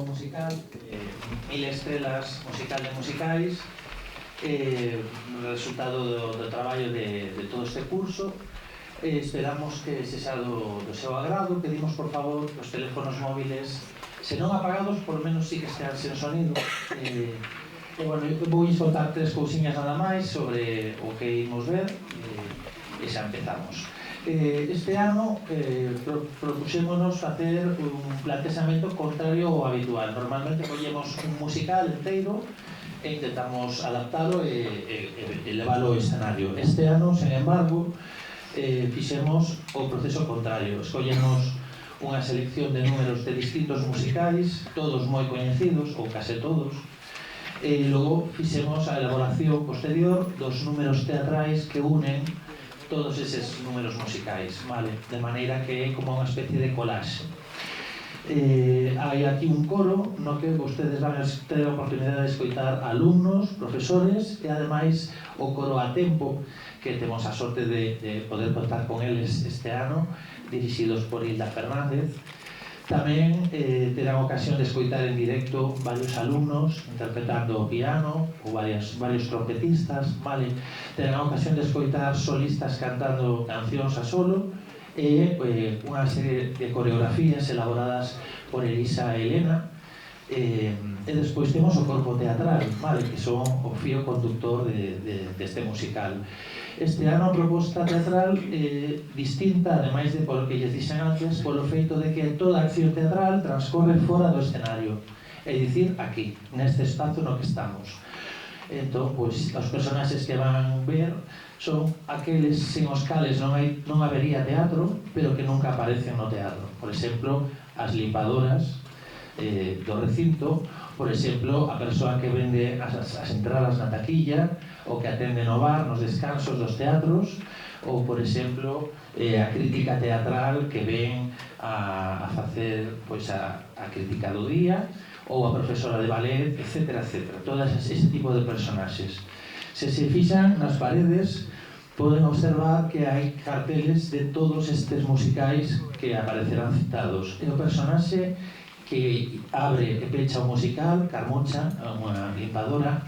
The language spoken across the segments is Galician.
musical, Mil Estrelas musical de musicais, resultado do traballo de todo este curso. Esperamos que se xa do seu agrado. Pedimos, por favor, os teléfonos móviles, se non apagados, por menos sí que estean sen sonido. Bueno, vou contar tres cousiñas nada máis sobre o que imos ver e xa empezamos. Este ano propuxémonos facer un plantexamento contrario ao habitual. Normalmente collemos un musical inteiro e intentamos adaptalo e leválo ao escenario. Este ano, sen embargo, fixemos o proceso contrario. Escollemos unha selección de números de distintos musicais, todos moi coñecidos, ou case todos, e logo fixemos a elaboración posterior dos números teatrais que unen todos eses números musicais, vale? De maneira que é como unha especie de collage. Hai aquí un coro no que vostedes van a ter a oportunidade de escoitar alumnos, profesores e ademais o coro a tempo, que temos a sorte de poder contar con eles este ano, dirixidos por Hilda Fernández. Tamén terán ocasión de escoitar en directo varios alumnos interpretando o piano ou varios trompetistas, vale? Terán ocasión de escoitar solistas cantando cancións a solo e unha serie de coreografías elaboradas por Elisa e Elena. E despois temos o corpo teatral, vale? Que son o fío conductor deste musical. Este ano a proposta teatral é distinta, ademais de polo que lles dixen antes, polo feito de que toda a acción teatral transcorre fora do escenario, é dicir, aquí, neste espazo no que estamos. Entón, pois, os personaxes que van ver son aqueles sen os cales non habería teatro, pero que nunca aparecen no teatro. Por exemplo, as limpadores do recinto, por exemplo, a persoa que vende as entradas na taquilla, o que atende no bar, nos descansos dos teatros, ou, por exemplo, a crítica teatral que ven a facer pois, a crítica do día, ou a profesora de ballet, etc. Todas ese tipo de personaxes. Se fixan nas paredes, poden observar que hai carteles de todos estes musicais que aparecerán citados. E o personaxe que abre e pecha o musical, Carmoncha, unha limpadora,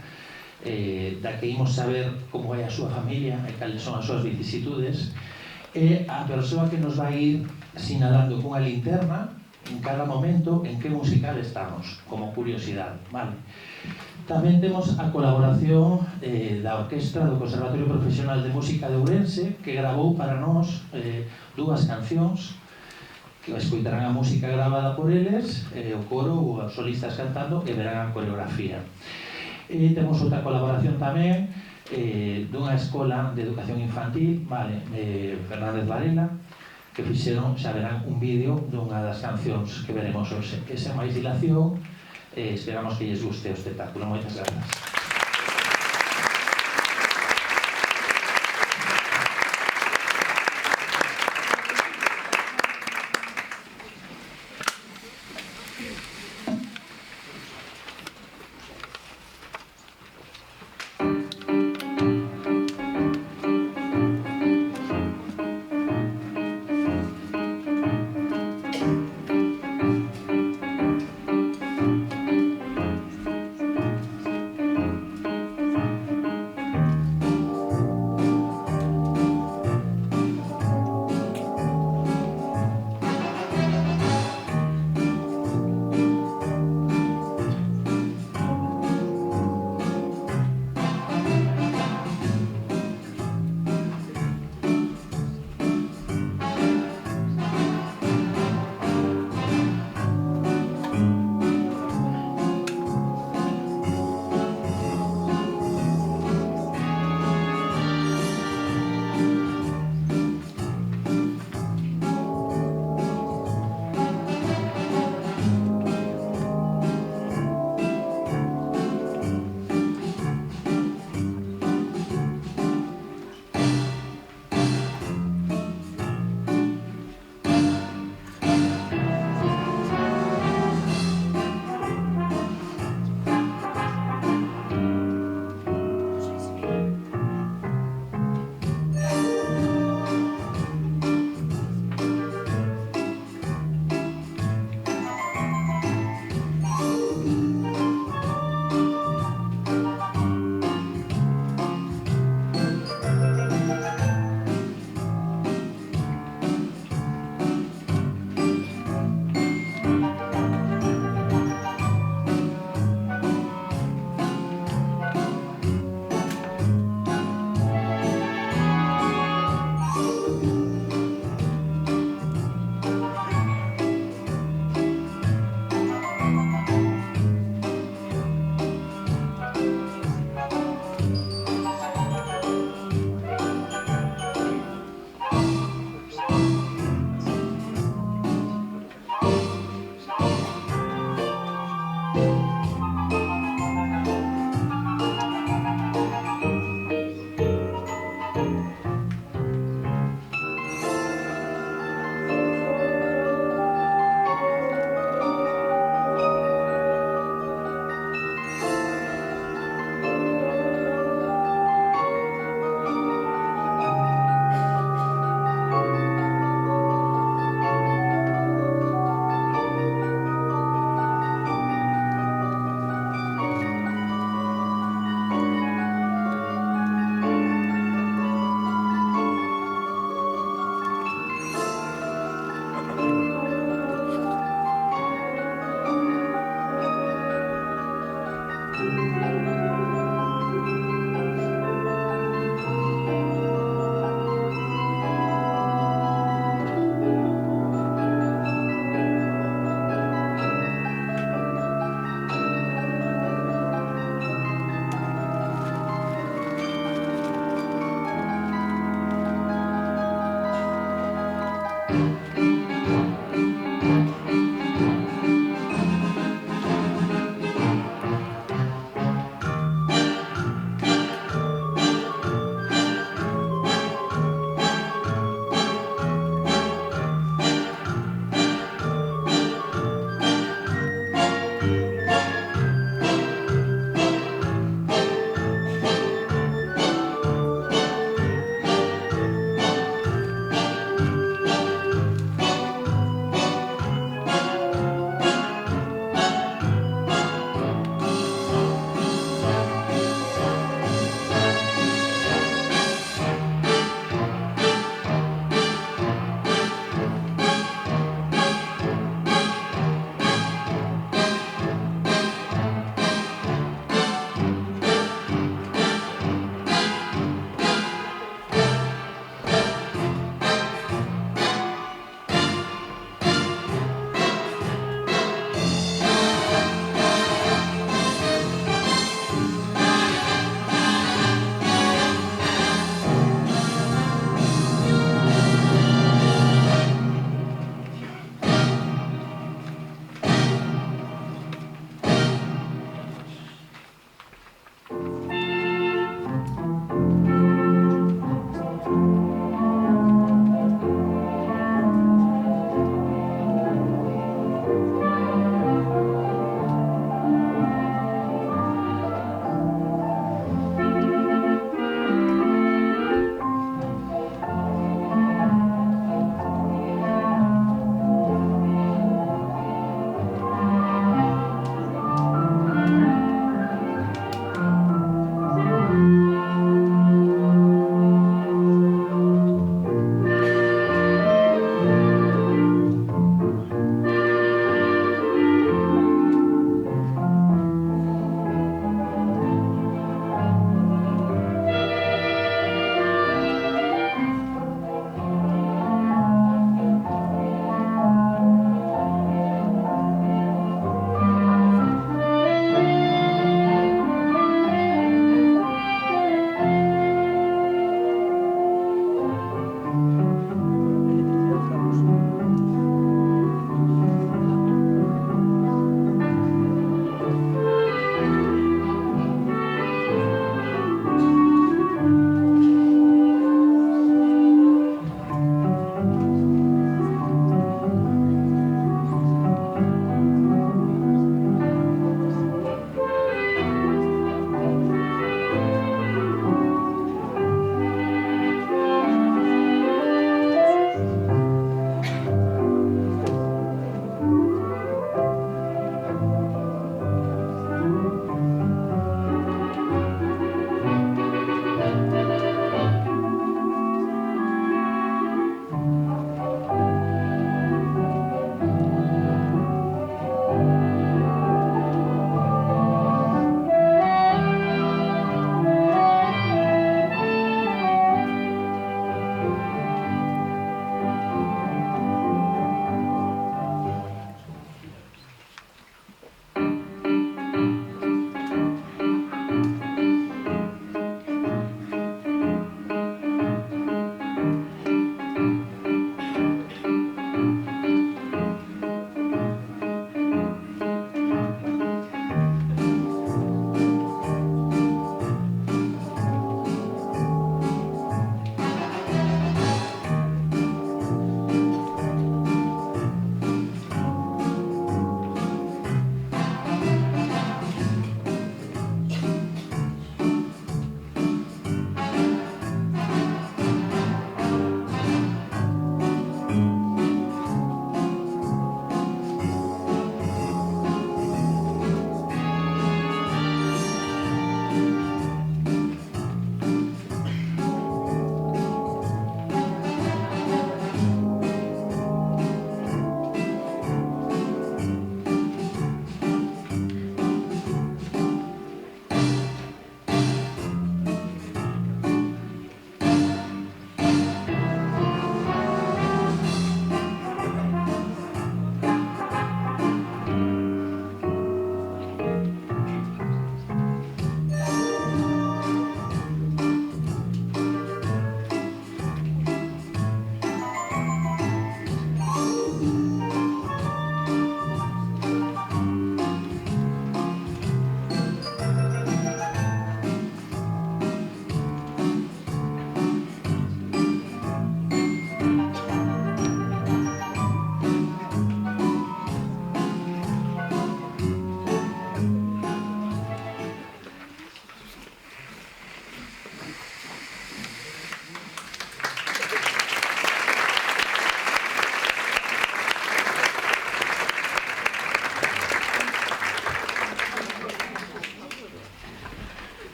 da que imos saber como é a súa familia e cales son as súas vicisitudes, e a persoa que nos vai ir sinalando cunha linterna en cada momento en que musical estamos, como curiosidade, vale? Tamén temos a colaboración da Orquestra do Conservatorio Profesional de Música de Ourense, que gravou para nós dúas cancións, que escoitarán a música gravada por eles, o coro ou os solistas cantando, e verán a coreografía. E temos outra colaboración tamén dunha escola de educación infantil, vale, Fernández Varela, que fixeron, xa verán, un vídeo dunha das cancións que veremos hoxe. Que sen máis dilación, esperamos que lles guste o espectáculo. Moitas grazas.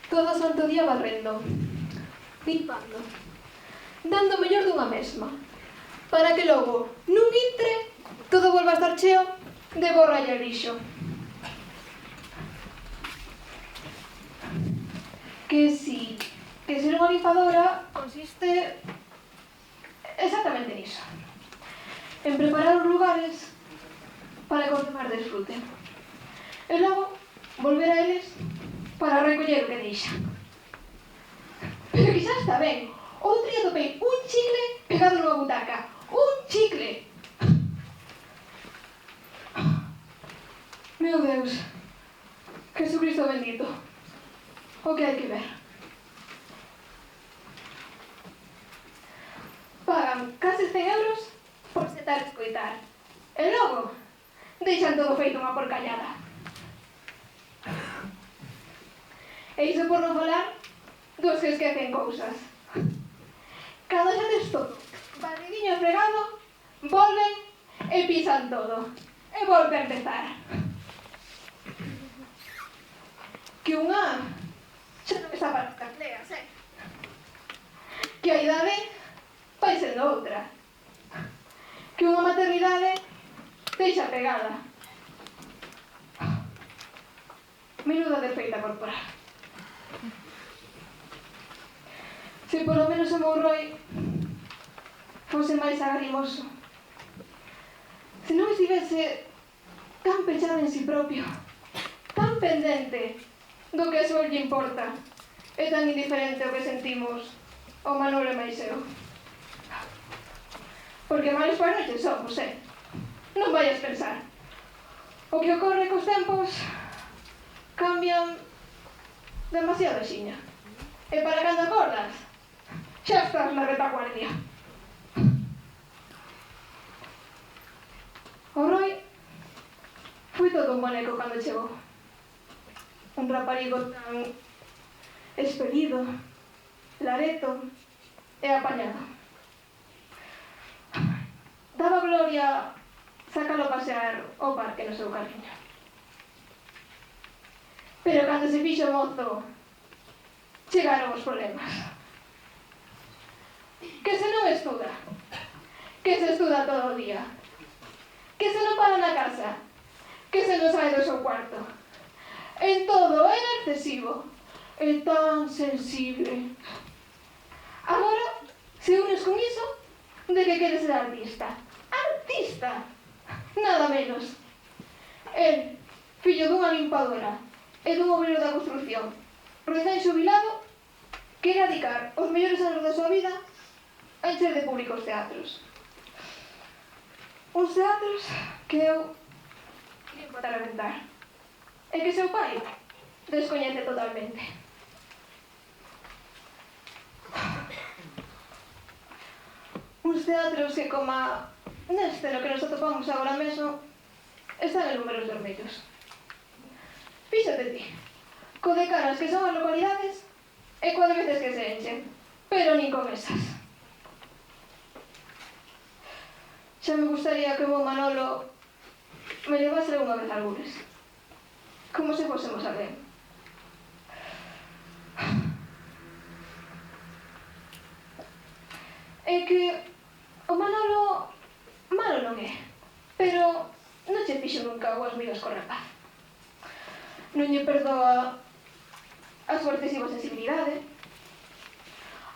todo o santo día barrendo, limpando, dando o mellor dunha mesma, para que logo, nun intre, todo volva a estar cheo de borra e lixo. Que ser unha limpadora consiste exactamente niso, en preparar os lugares para que os demás desfruten, e logo volver a eles para recoller o que deixan. Pero que xa está ben. Outro día topei un chicle pegado nunha butaca. Un chicle! Meu Deus, Jesucristo bendito, o que hai que ver. Pagan case 100 euros por sentar a escoitar. E logo, deixan todo feito unha porcallada. E iso por non falar dos que esquecen cousas. Cando xa tes todo barridiño e fregado, volven e pisan todo. E volve a empezar. Que unha xa non está para as candeas, que a idade vai sendo outra. Que unha maternidade deixa pegada. Menuda desfeita corporal. Se polo menos o meu roi fose máis agarimoso, se non estivese tan pechado en si propio, tan pendente do que a súa lle importa, e tan indiferente o que sentimos o Manolo e máis eu. Porque malos para noches somos, non vayas pensar. O que ocorre cos tempos cambian demasiado xiña. E para cando acordas, xa estás na retaguardia. O Roi foi todo un boneco cando chegou. Un raparigo tan expelido, lareto e apañado. Daba gloria sácalo a pasear ao parque no seu cariño. Pero cando se fixo mozo, chegaron os problemas. Que se non estuda, que se estuda todo o día, que se non para na casa, que se non sai do seu cuarto. En todo era excesivo, e tan sensible. Agora, se unes con iso, de que quere ser artista. Artista! Nada menos. El, fillo dunha limpadora e dun obrero da construcción, recén xubilado, quere dedicar os mellores anos da súa vida a encher de público os teatros. Uns teatros que eu quería botar a ventar, e que seu pai descoñece totalmente. Uns teatros que, coma neste no que nos atopamos agora mesmo, están en números vermellos. Fíxate ti, co de caras que son as localidades e co de veces que se enchen, pero nin con esas. Xa me gustaría que o meu Manolo me levase unha vez algures, como se fósemos a ver. É que o Manolo malo non é, pero non che fixo nunca boas migas co rapaz. Non lle perdoa a súa excesiva sensibilidade,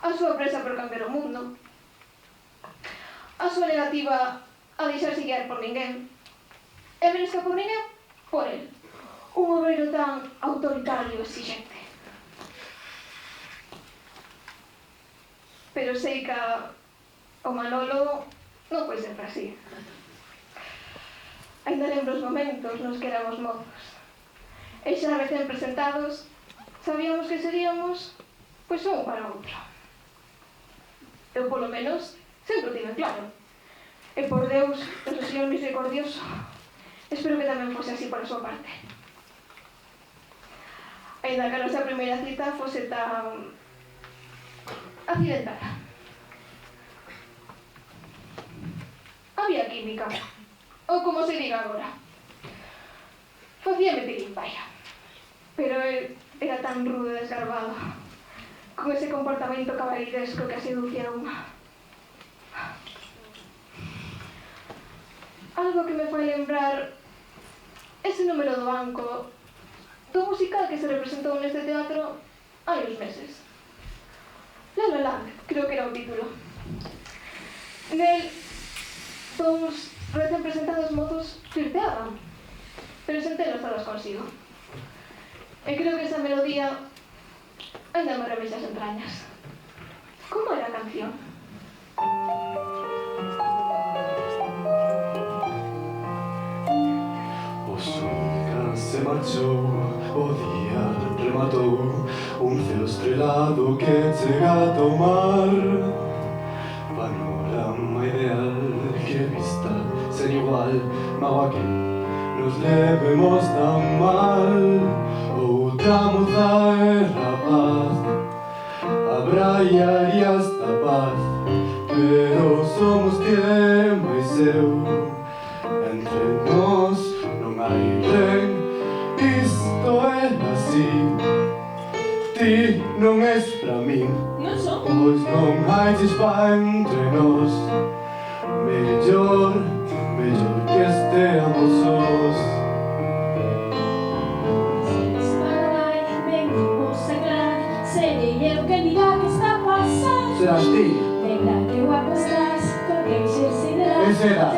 a súa presa por cambiar o mundo, a súa negativa a deixarse guiar por ninguén, e menos que por ninguén, por el, un obrero tan autoritario e exigente. Pero sei que o Manolo non foi sempre así. Ainda lembro os momentos nos que éramos mozos, e xa recén presentados sabíamos que seríamos pois un para outro. Eu polo menos sempre o tive claro, e por Deus, noso Señor misericordioso, espero que tamén fose así por a súa parte. Ainda que a nosa primeira cita fose tan accidentada. Había química, ou como se diga agora. Facíame tirimbaia, pero el era tan rudo e desgarbado, con ese comportamento caballeresco que a seducía a unha. Algo que me fai lembrar ese número do banco do musical que se representou neste teatro hai uns meses. La La Land, creo que era o título. Nel, dous recén presentados mozos flirteaban, pero sen telos todas consigo. E creo que esa melodía ainda me remexe as entrañas. Como era a canción? O sol se marchou, o día rematou, un ceo estrelado que chega ata o mar. Panorama ideal que vista sen igual, mágoa que nos levemos tan mal. Outra moza e rapaz abraiaría esta paz, pero somos que máis eu. Entre nós non hai ben, isto é así. Ti non és pra min, Non son. pois non hai chispa entre nós. Mellor que esteamos sós. Serei eu que dirá que está a pasar. Serás ti. Negra, que guapo estás, con quen se será. Que será?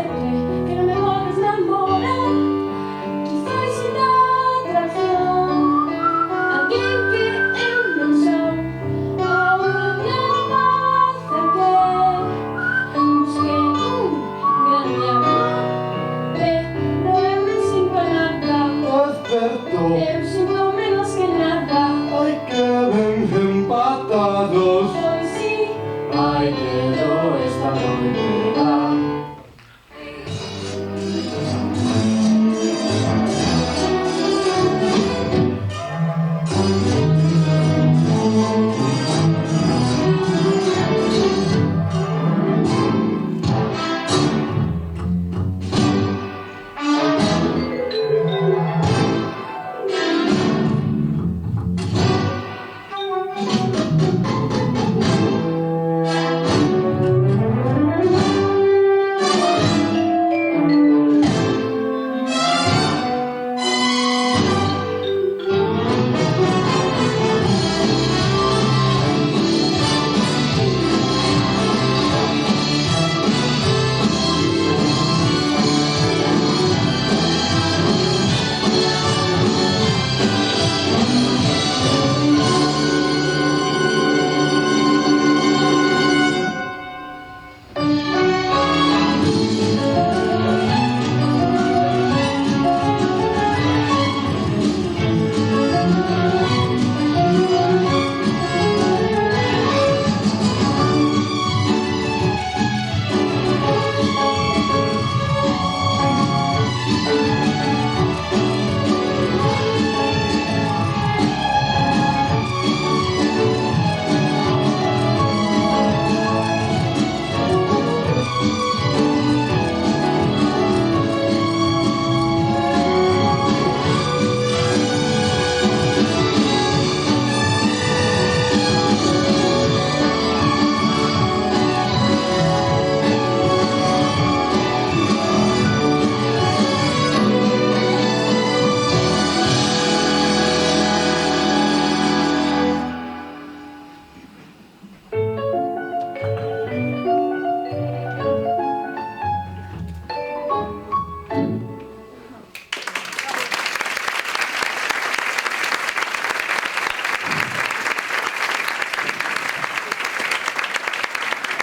Que non me podes namorar, quizás será atracción. Alguén que eu non son, ou unha rapaza que busque un grande amor. Pero eu non sinto nada, Acerto, eu sinto menos que nada. ai que ben empatados. Pois sí, Ai que do esta noite dá.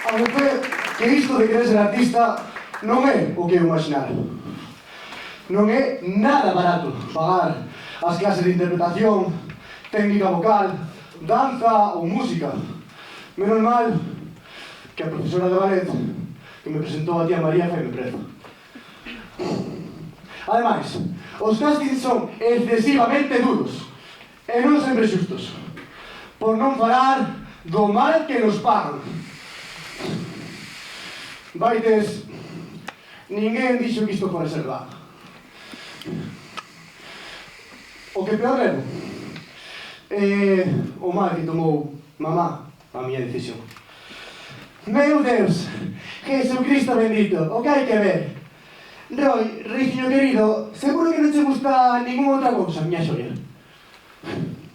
A ver, que isto de querer ser artista non é o que eu imaginar. Non é nada barato pagar as clases de interpretación, técnica vocal, danza ou música. Menos mal que a profesora de ballet que me presentou a tía María faime prezo. Ademais, os castings son excesivamente duros e non sempre xustos, por non falar do mal que nos pagan. Vaites, ninguén dixo que isto fora ser vago. O que peor levo o mal que tomou mamá a miña decisión. Meu Deus, Jesucristo bendito, o que hai que ver? Roy, Rixiño querido, seguro que non che gusta ninguna outra cousa, miña xoia.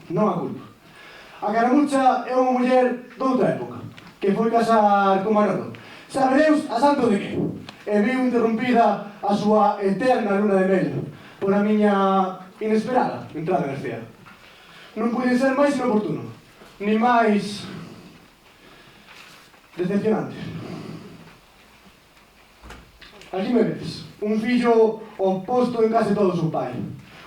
Non a culpo. A Caramucha é unha muller doutra época, que foi casar con Manolo. Sabe Deus a santo de que? E viu interrompida a súa eterna luna de mel por a miña inesperada entrada en Ercea. Non pude ser máis inoportuno, ni máis decepcionante. Aquí me ves, un fillo oposto en case todo o seu pai.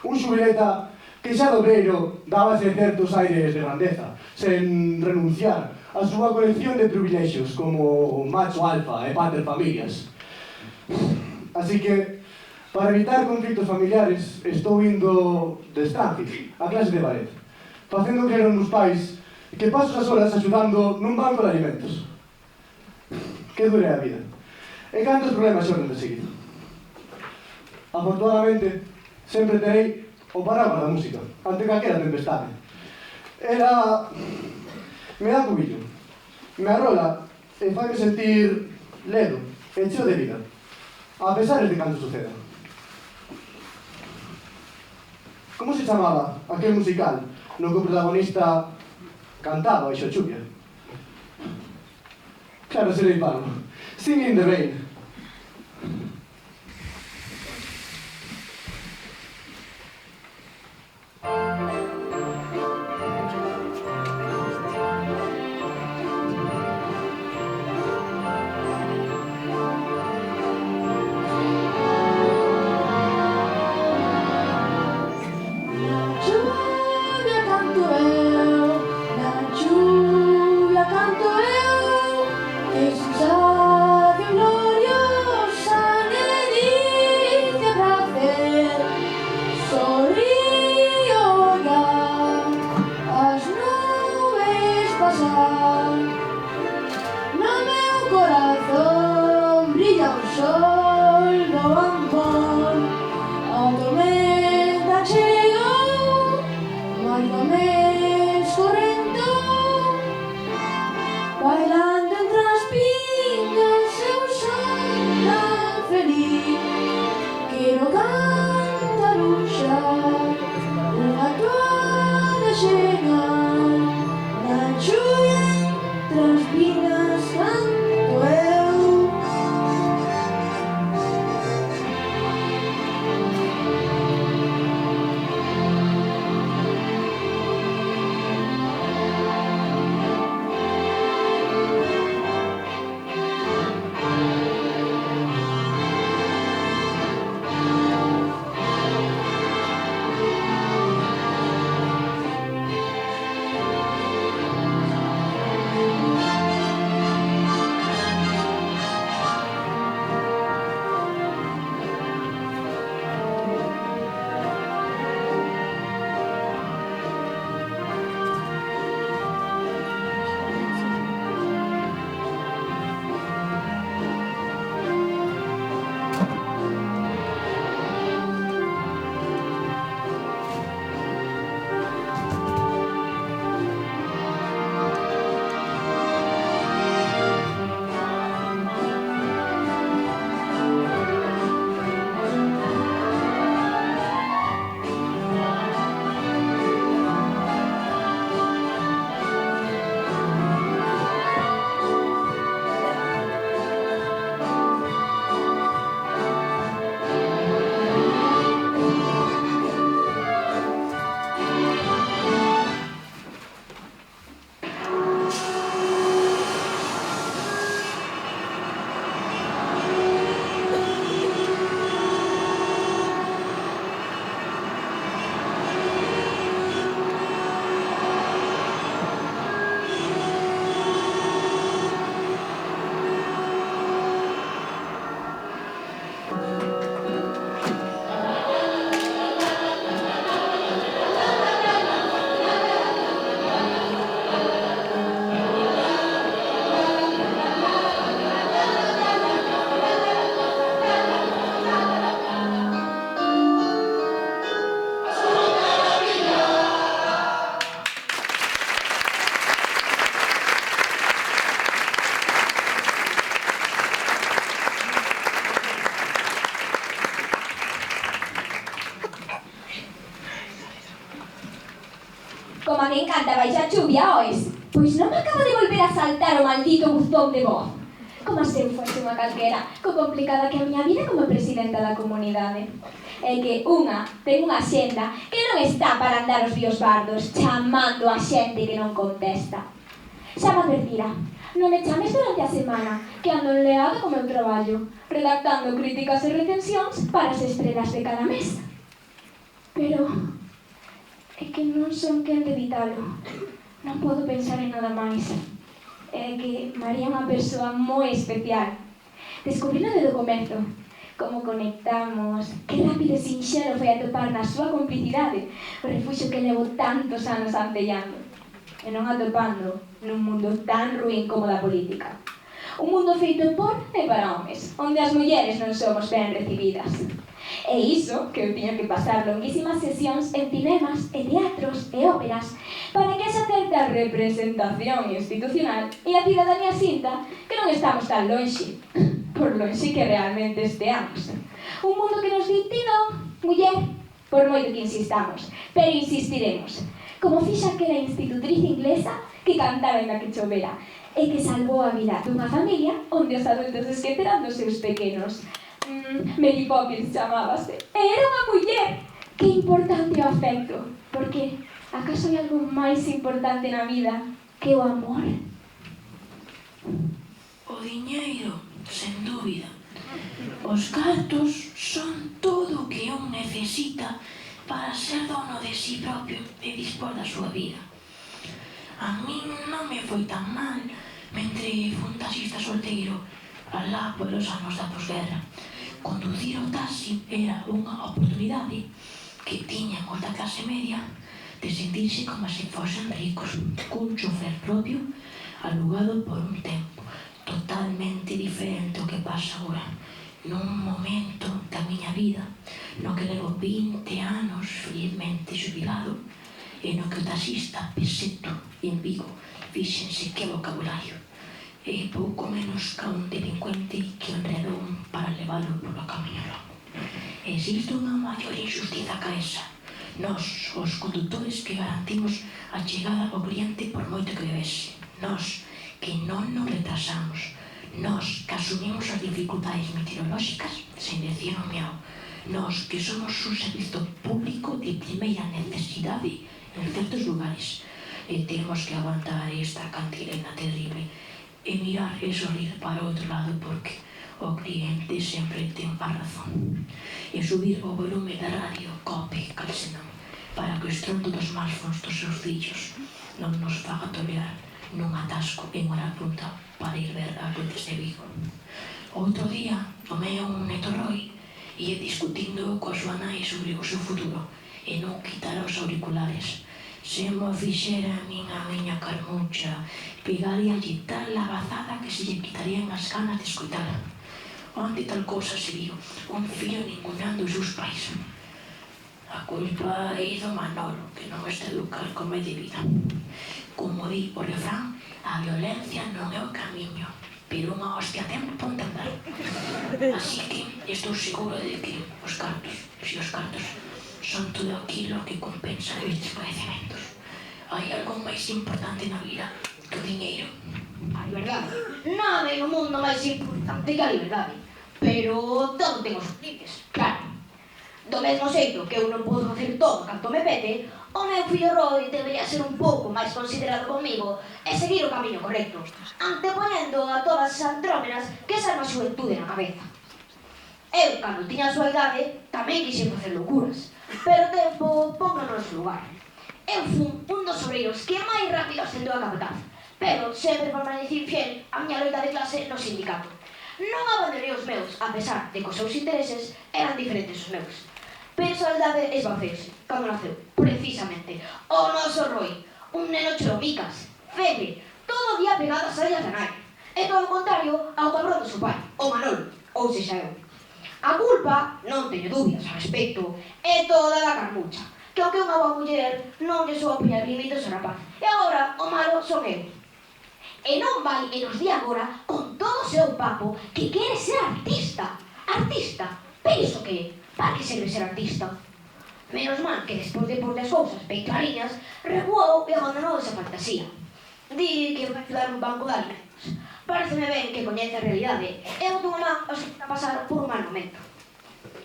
Un xubileta que xa do obreiro dábase certos aires de grandeza, sen renunciar a súa colección de privilexios como macho alfa e pater familias. Así que, para evitar conflitos familiares, estou indo de estancia a clase de ballet, facendo creer aos meus pais que paso as horas axudando nun banco de alimentos. Que dure a vida. E cantos problemas xorden de seguido. Afortunadamente, sempre terei o paraguas da música, ante calquera tempestade. Me dá cubillo, me arrola e fai sentir ledo e cheo de vida, a pesar de canto suceda. Como se chamaba aquel musical no que o protagonista cantaba baixo a chuvia? Claro, serei Pablo. Singing in the Rain. Lluvia canto eu, que sensación gloriosa. me encanta baixar chuvia, oes? Pois non me acabo de volver a saltar o maldito buzón de voz. Como se eu fose unha calquera, co complicada que é a miña vida como presidenta da comunidade. É que unha ten unha xenda que non está para andar os díos bardos chamando a xente que non contesta. Xa me advertira, non me chames durante a semana, que ando enleada co meu traballo, redactando críticas e recensións para as estrelas de cada mes. Pero é que non son quen de evitalo. Non podo pensar en nada máis. É que María é unha persoa moi especial. Descubrino desde o comezo. Como conectamos, que rápido e sinxelo foi atopar na súa complicidade o refuxo que levo tantos anos ancellando. E non atopando nun mundo tan ruín como da política. Un mundo feito por e para homes, onde as mulleres non somos ben recibidas. E iso que eu tiña que pasar longuísimas sesións en cinemas e teatros e óperas para que haxa certa representación institucional e a cidadanía sinta que non estamos tan lonxe, por lonxe que realmente esteamos. Un mundo que nos di ti non, muller, por moito que insistamos, pero insistiremos. Como fixa aquela institutriz inglesa que cantaba en la que chovera e que salvou a vida dunha familia onde os adultos esqueceran dos seus pequenos. Mary Poppins chamábase. E era unha muller. Que importante o afecto. Porque, acaso hai algo máis importante na vida que o amor? O diñeiro, sen dúbida. Os cartos son todo o que un necesita para ser dono de si propio e dispor da súa vida. A min non me foi tan mal mentre fui un taxista solteiro alá polos anos da posguerra. Conducir o taxi era unha oportunidade que tiñamos da clase media de sentirse como se fosen ricos, cun chofer propio alugado por un tempo totalmente diferente ao que pasa agora, nun momento da miña vida no que levo 20 anos felizmente xubilado e no que o taxista peseto en Vigo fíxense que vocabulario e pouco menos ca un delincuente que enredou para leválo polo camiño longo. Existe unha maior injustiza ca esa. Nós, os conductores que garantimos a chegada ao cliente por moito que bebese. Nós, que non nos retrasamos. Nós, que asumimos as dificultades meteorolóxicas sen decir o miau. Nós, que somos un servizo público de primeira necesidade en certos lugares. E temos que aguantar esta cantilena terrible e mirar e sorrir para outro lado porque o cliente sempre ten a razón. E subir o volume da radio, cope, cal senón, para que o estrondo dos smartphones dos seus fillos non nos faga tolear nun atasco en hora punta para ir ver a Luces de Vigo. Outro día, o meu neto Roy ia discutindo coa súa nai sobre o seu futuro e non quitar os auriculares. Se mo fixera a miña carmucha, pegaríalle tal labazada que se lle quitarían as ganas de escoitala. Onde tal cousa se viu, un fillo ninguneando os seus pais. A culpa é do Manolo, que non está educar como é de vida. Como di o refrán, a violencia non é o camiño, pero unha hostia a tempo ponte andar. Así que estou seguro de que os cartos son todo aquilo que compensa estes padecementos. Hai algo máis importante na vida que o diñeiro. A liberdade. Nada no mundo máis importante que a liberdade. Pero todo ten os límites, claro. Do mesmo xeito que eu non podo facer todo canto me pete, o meu fillo Roy debería ser un pouco máis considerado comigo e seguir o camiño correcto, antepoñendo a todas as andrómenas que esa má xuventude na cabeza. Eu, cando tiña a súa idade, tamén quixen facer loucuras, pero o tempo pongo no noso lugar. Eu fui un dos obreiros que máis rápido ascendeu a capataz, pero sempre permaneci fiel a miña loita de clase no sindicato. Non abandonei os meus, a pesar de que os seus intereses eran diferentes os meus. Personalidade esvaceuse, cando naceu, precisamente, o noso Roy, un neno choromicas, febre, todo o día pegado ás ollas da nai, e todo o contrario ao cabrón do seu pai, o Manolo, ou sexa eu. A culpa, non teño dúbidas ao respecto, é toda da carmucha, que ao que unha boa muller non lle soa poñer límites ao rapaz, e agora o malo son eu. E non vai e nos di agora, con todo o seu papo, que quere ser artista. Artista? Pero iso que é? Para que serve ser artista? Menos mal que despois de pôr as cousas ben clariñas, recuou e abandonou esa fantasía. Di que vai dar un banco de alimentos. Pareceme ben que coñece a realidade e botou unha man aos que está a pasar por un mal momento.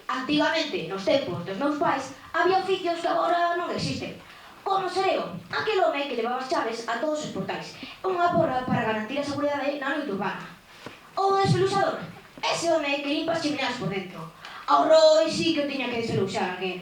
Antigamente, nos tempos dos meus pais, había oficios que agora non existen. Como sereo, aquel home que levaba as chaves a todos os portais, unha porra para garantir a seguridade na noite urbana. O despeluxador, ese home que limpa as chimeneas por dentro. Ao Roy sí que o tiña que despeluxar aquel.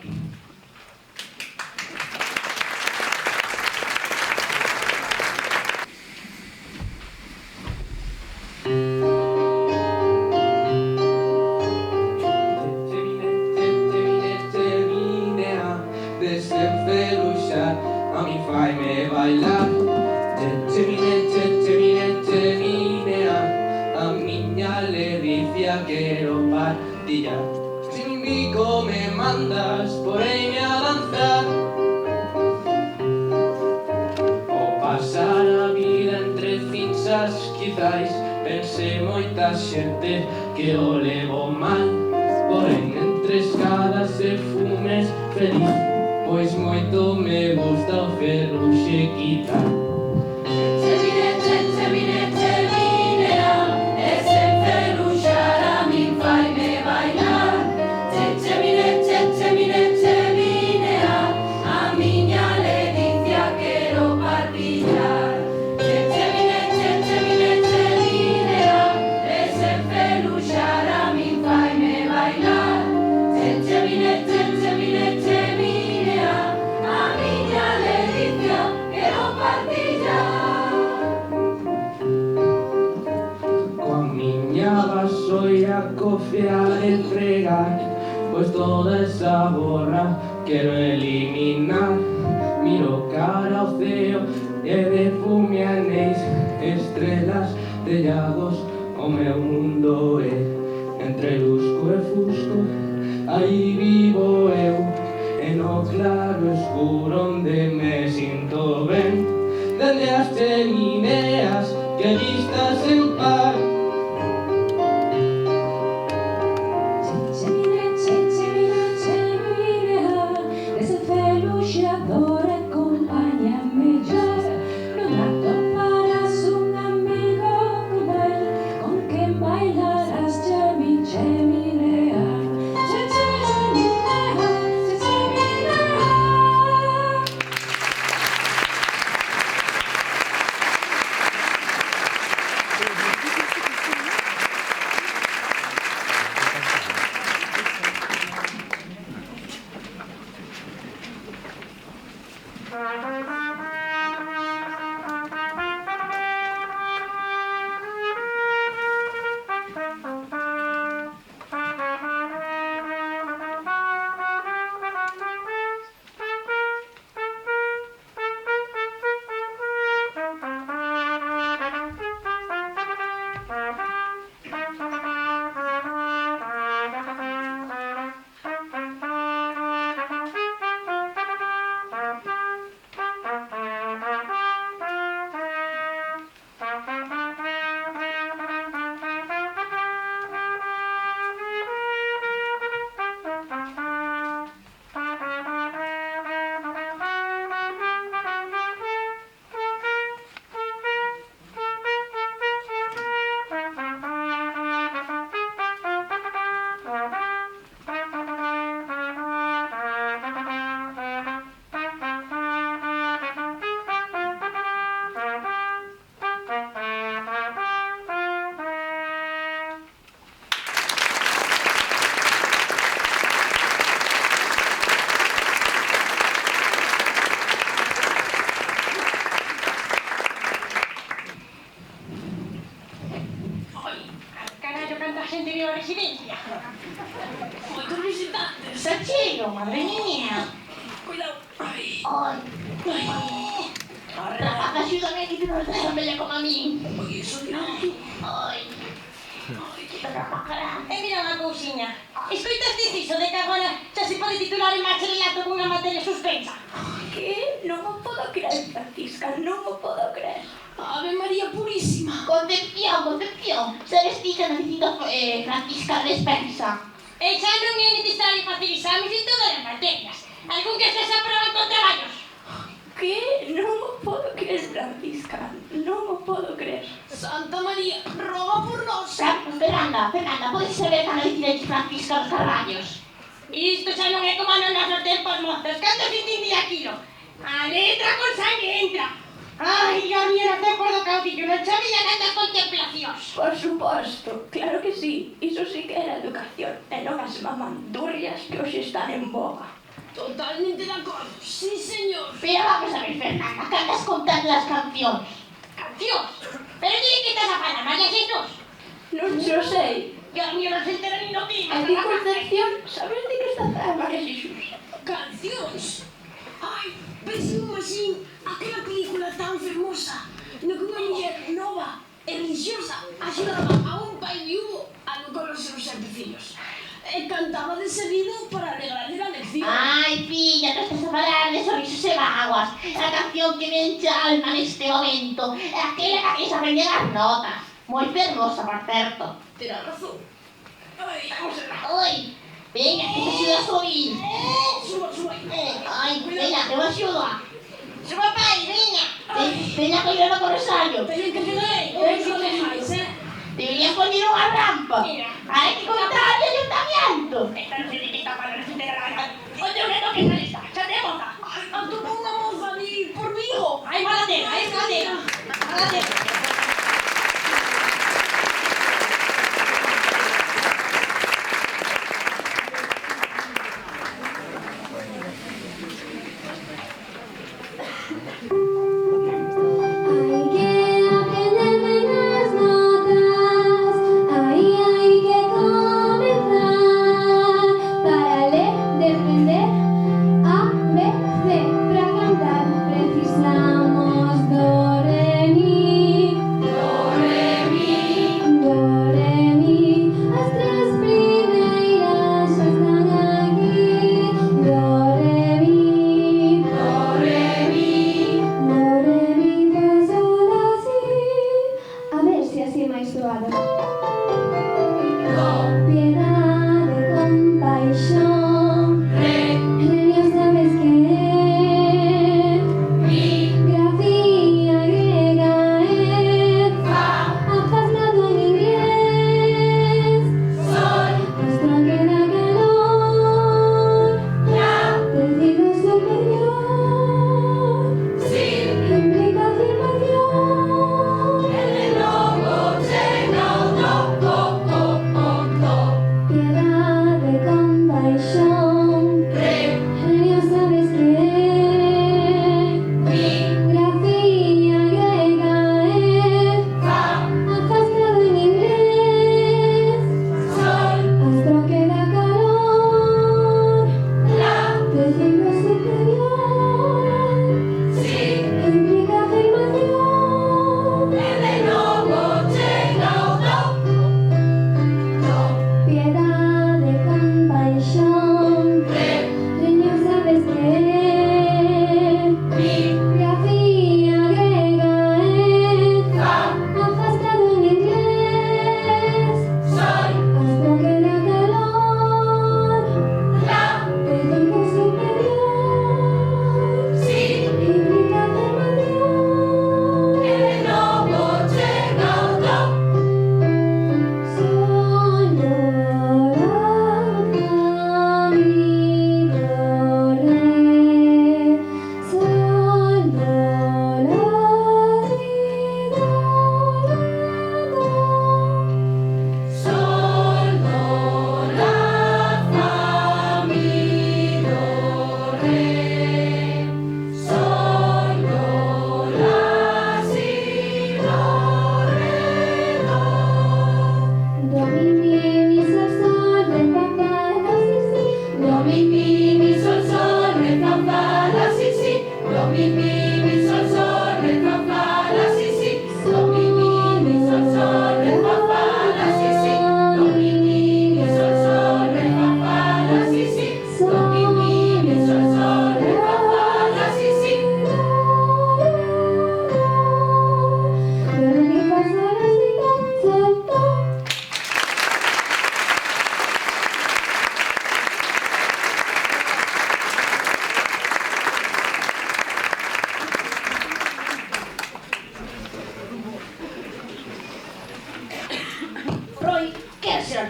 Desenferruxar, a mi faime bailar. Cheminea, a miña ledicia quero partillar. Sin mico me mandas, poreime a danzar. O pasar a vida entre cinzas, quizais pense moita xente que o levo mal. Porén, entre escadas e fumes feliz, pois moito me gusta o ferruxe quitar. Cheminea, ese ferruxar a min faime bailar. Cheminea, a miña ledicia quero partillar. Cheminea, ese ferruxar a min faime bailar. Cheminea, a miña ledicia quero partillar. Coa miña vasoia cofear e fregar, pois toda esa borra quero eliminar. Miro cara ao ceo e de fume anéis, estrelas, tellados, o meu mundo é entre lusco e fusco. Aí vivo eu, e no claro escuro onde me sinto ben. Dende as chemineas que vistas en par. Desenferruxador, acompáñame ya. No rato farás un amigo cruel, con quen bailarás cheminea. residencia. Moitos visitantes. Está cheo, madre mía. Cuidado. Ai. Ai. Rapaza, axúdame que non estás tan bella como a min. Oi, iso dirá tú. Ai. Ai, que E mira unha cousiña. Escoitaste iso de que agora xa se pode titular en bacharelato cunha materia suspensa? que? Non o podo creer, Francisca, non o podo creer. Ave María Purísima. Concepción. Sabes ti que necesito Francisca despensa. E xa non é necesario facer exames en todas as materias. Algún que estés aprobado con traballos? Que? Non o podo creer, Francisca. Non o podo creer. Santa María, roga por nós. Fernanda, podes saber cando dicirei Francisca dos Carballos? Isto xa non é como nos nosos tempos mozos. Canto se entendía aquilo? A letra con sangue entra. Ai, a mía no tempo do caudillo, non sabía tantas contemplacións. Por suposto, claro que sí. Iso sí que era educación, e non as mamandurrias que hoxe están en boga. Totalmente de acordo, sí señor. Pero vamos a ver, Fernanda, cantas contando as cancións? Cancións? Pero di que estás a falar, María Jesús? Non xo sei. Dios mío, non se entera ni no clima. A ti, Concepción, sabes de que está a falar, María Xesús? Cancións? Ai, pensou así aquela película tan fermosa no que unha muller nova e religiosa axudaba a un pai viúvo a non con os seus 7 fillos. E cantaba de seguido para alegrarle a lección. Ai, filla, non estás a falar de sorrisos e vaguas. A canción que me enche a alma neste momento é aquela que se aprende as notas. Moi fermosa, por certo. Terá razón. Ai, vamos a ver. Ai, venga, que te axuda a subir. Suba. Ai, venga, te vou axudar. Suba, pai, venga. Venga, collero co rosario. Teñen que pegar, non máis, Deberías poñer unha rampa. Hai que contar al ayuntamiento. Esta non se limita para non se entera nada. Oye, un neto que está lista. Xa te moza. Atopa unha moza ali por Vigo. Ai, malatera. Precisamos do re mi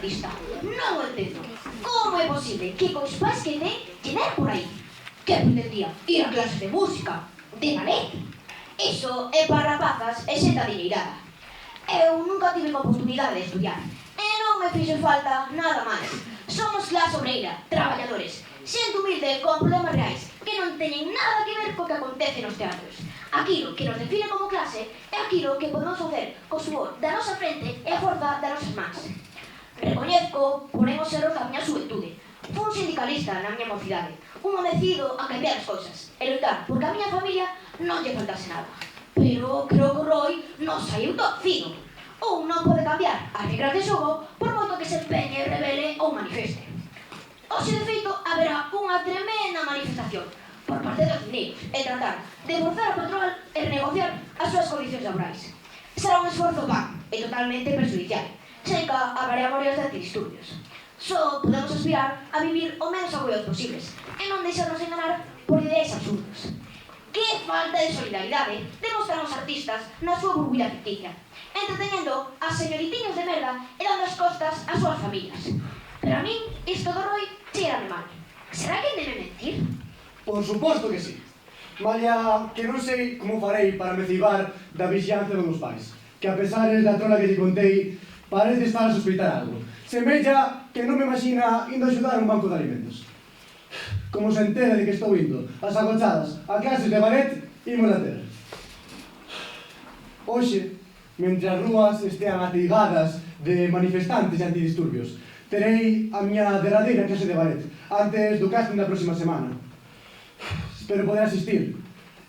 artista. Non o entendo. Como é posible que cos pais que ten llenar por aí? Que pretendía? Ir a clase de música, de ballet. Iso é para rapazas e xente adiñeirada. Eu nunca tive a oportunidade de estudiar. E non me fixo falta nada máis. Somos clase obreira, traballadores, xente humilde con problemas reais que non teñen nada que ver co que acontece nos teatros. Aquilo que nos define como clase é aquilo que podemos facer co suor da nosa frente e a forza das nosas mans. Recoñezco, porén, os erros da miña xuventude. Fui un sindicalista na miña mocidade, un home decidido a cambiar as cousas e loitar porque a miña familia non lle faltase nada. Pero creo que o Roy non saiu torcido. Un non pode cambiar as regras de xogo por moito que se empeñe, revele ou manifeste. Hoxe, de feito, haberá unha tremenda manifestación por parte dos mineiros e tratar de forzar a patronal e renegociar as súas condicións laborais. Será un esforzo vano e totalmente perjudicial, sen que haberá moreas de antidisturbios. Só podemos aspirar a vivir o menos agobiados posibles e non deixarnos enganar por ideas absurdos. Que falta de solidaridade demostran os artistas na súa burbulla ficticia, entreteñendo a señoritiños de merda e dando as costas ás súas familias. Pero a min, isto do Roy cheira-me mal. Será que debe mentir? Por suposto que sí. Malia que non sei como farei para me cibar da vixianza dos meus pais, que a pesar da trola que lle contei, parece estar a sospeitar algo. Semella que non me imagina indo a axudar un banco de alimentos. Como se entere de que estou indo as agochadas a clases de ballet, imos a ter. Hoxe, mentre as rúas estean atigadas de manifestantes e antidisturbios, terei a miña derradeira clase de ballet antes do casting da próxima semana. Espero poder asistir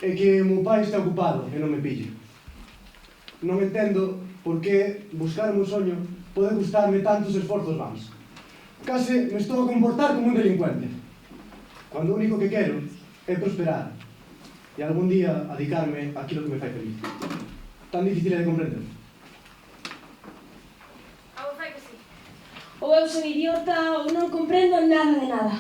e que o meu pai este ocupado e non me pille. Non entendo por que buscar o meu soño pode custarme tantos esforzos vans. Case me estou a comportar como un delincuente, cando o único que quero é prosperar e algún día dedicarme a aquilo que me fai feliz. Tan difícil é de comprender. A vos fai que sí. Ou eu son idiota ou non comprendo nada de nada.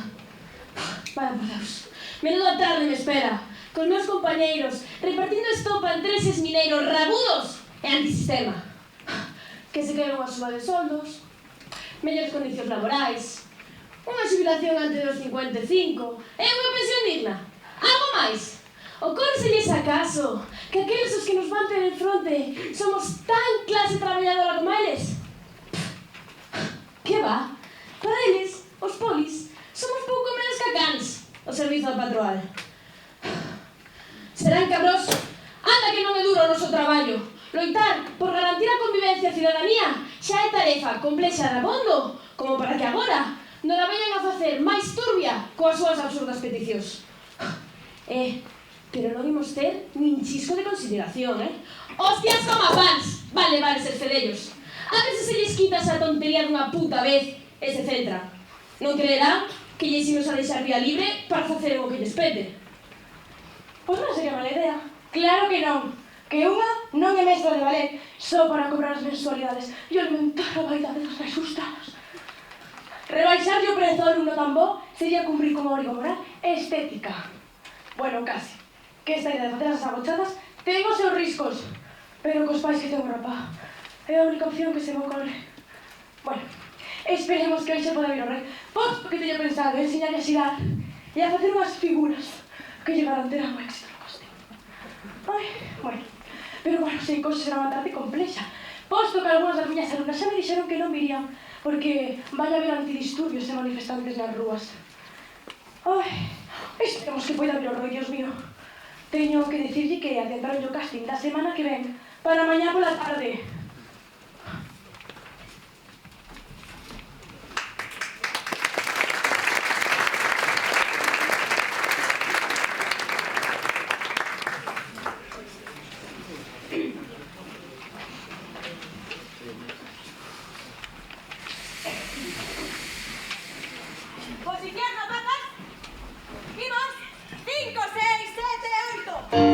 Vaya por Deus. Menuda tarde me espera, cos meus compañeiros, repartindo estopa entre eses mineiros rabudos e antisistema. Que se queren unha suba de soldos, mellores condicións laborais, unha xubilación antes dos 55 e unha pensión digna. Algo máis? Ocórreselles acaso que aqueles os que nos van ter en fronte somos tan clase traballadora como eles? Que va? Para eles, os polis, somos pouco menos que cans o servizo da patroal. Serán cabros? Anda que non é duro o noso traballo. Loitar por garantir a convivencia e a cidadanía xa é tarefa complexa de abondo como para que agora non a veñan a facer máis turbia coas súas absurdas peticións. Pero non imos ter nin chisco de consideración, Hostias como a fans van levar eses fedellos. A ver se lles quita esa tontería dunha puta vez e se centra. Non creerán que lles imos a deixar vía libre para facer o que lles pete. Pois non sería mala idea. Claro que non. Que unha non é mestra de ballet só para cobrar as mensualidades e aumentar a vaidade das resultados. Rebaixarlle o prezo ao alumno tan bo sería cumprir con a obriga moral e estética. Bueno, casi. Que esta idea de facer as agochadas ten os seus riscos, pero cos pais que ten o rapá é a única opción que se me ocorre. Bueno, esperemos que hoxe poda vir o rei, posto que teño pensado enseñarlle a xirar e a facer unhas figuras que lle garantirán o éxito no coste. Bueno, pero bueno, sei que hoxe será unha tarde complexa, posto que algunhas das miñas alumnas xa me dixeron que non virían porque vai haber antidisturbios e manifestantes nas rúas. Esperemos que poida vir o rei, Dios mío. Teño que dicirlle que adiantaron o casting da semana que ven para mañá pola tarde. Posición, rapazas. Imos. 5, 6, 7, 8.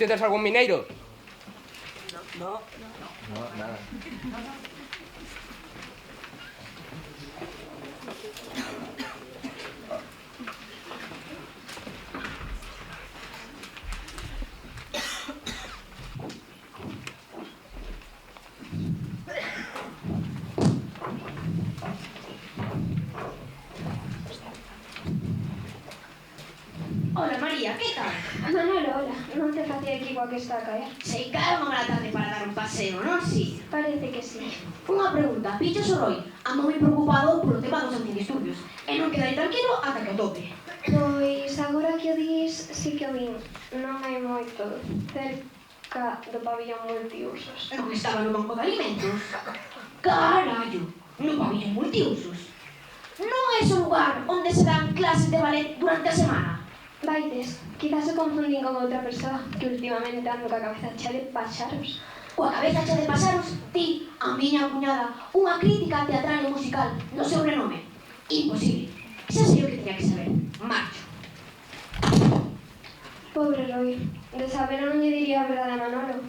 ¿Tienes algún mineiro? No. No, nada. Hola, María, que tal? Manolo, hola. Non te facía equipo a que está a caer. Sei cara unha mala tarde para dar un paseo, non si? Parece que sí. Unha pregunta, pichos o Roi. Ando moi preocupado polo tema dos antidisturbios e non quedarei tranquilo ata que o tope. Pois agora que o dis, sí que o vin. Non hai moito. Cerca do pabillón multiusos. Non estaba no banco de alimentos. Carallo, no pabillón multiusos. Non é ese o lugar onde se dan clases de ballet durante a semana. Vaites, quizás se confundín con outra persoa que últimamente ando ca cabeza chea de paxaros. Coa cabeza chea de paxaros, ti, a miña cuñada, unha crítica teatral e musical no seu renome. Imposible. Xa sei o que tiña que saber. Marcho. Pobre Roi, de saber non lle diría a verdade a Manolo.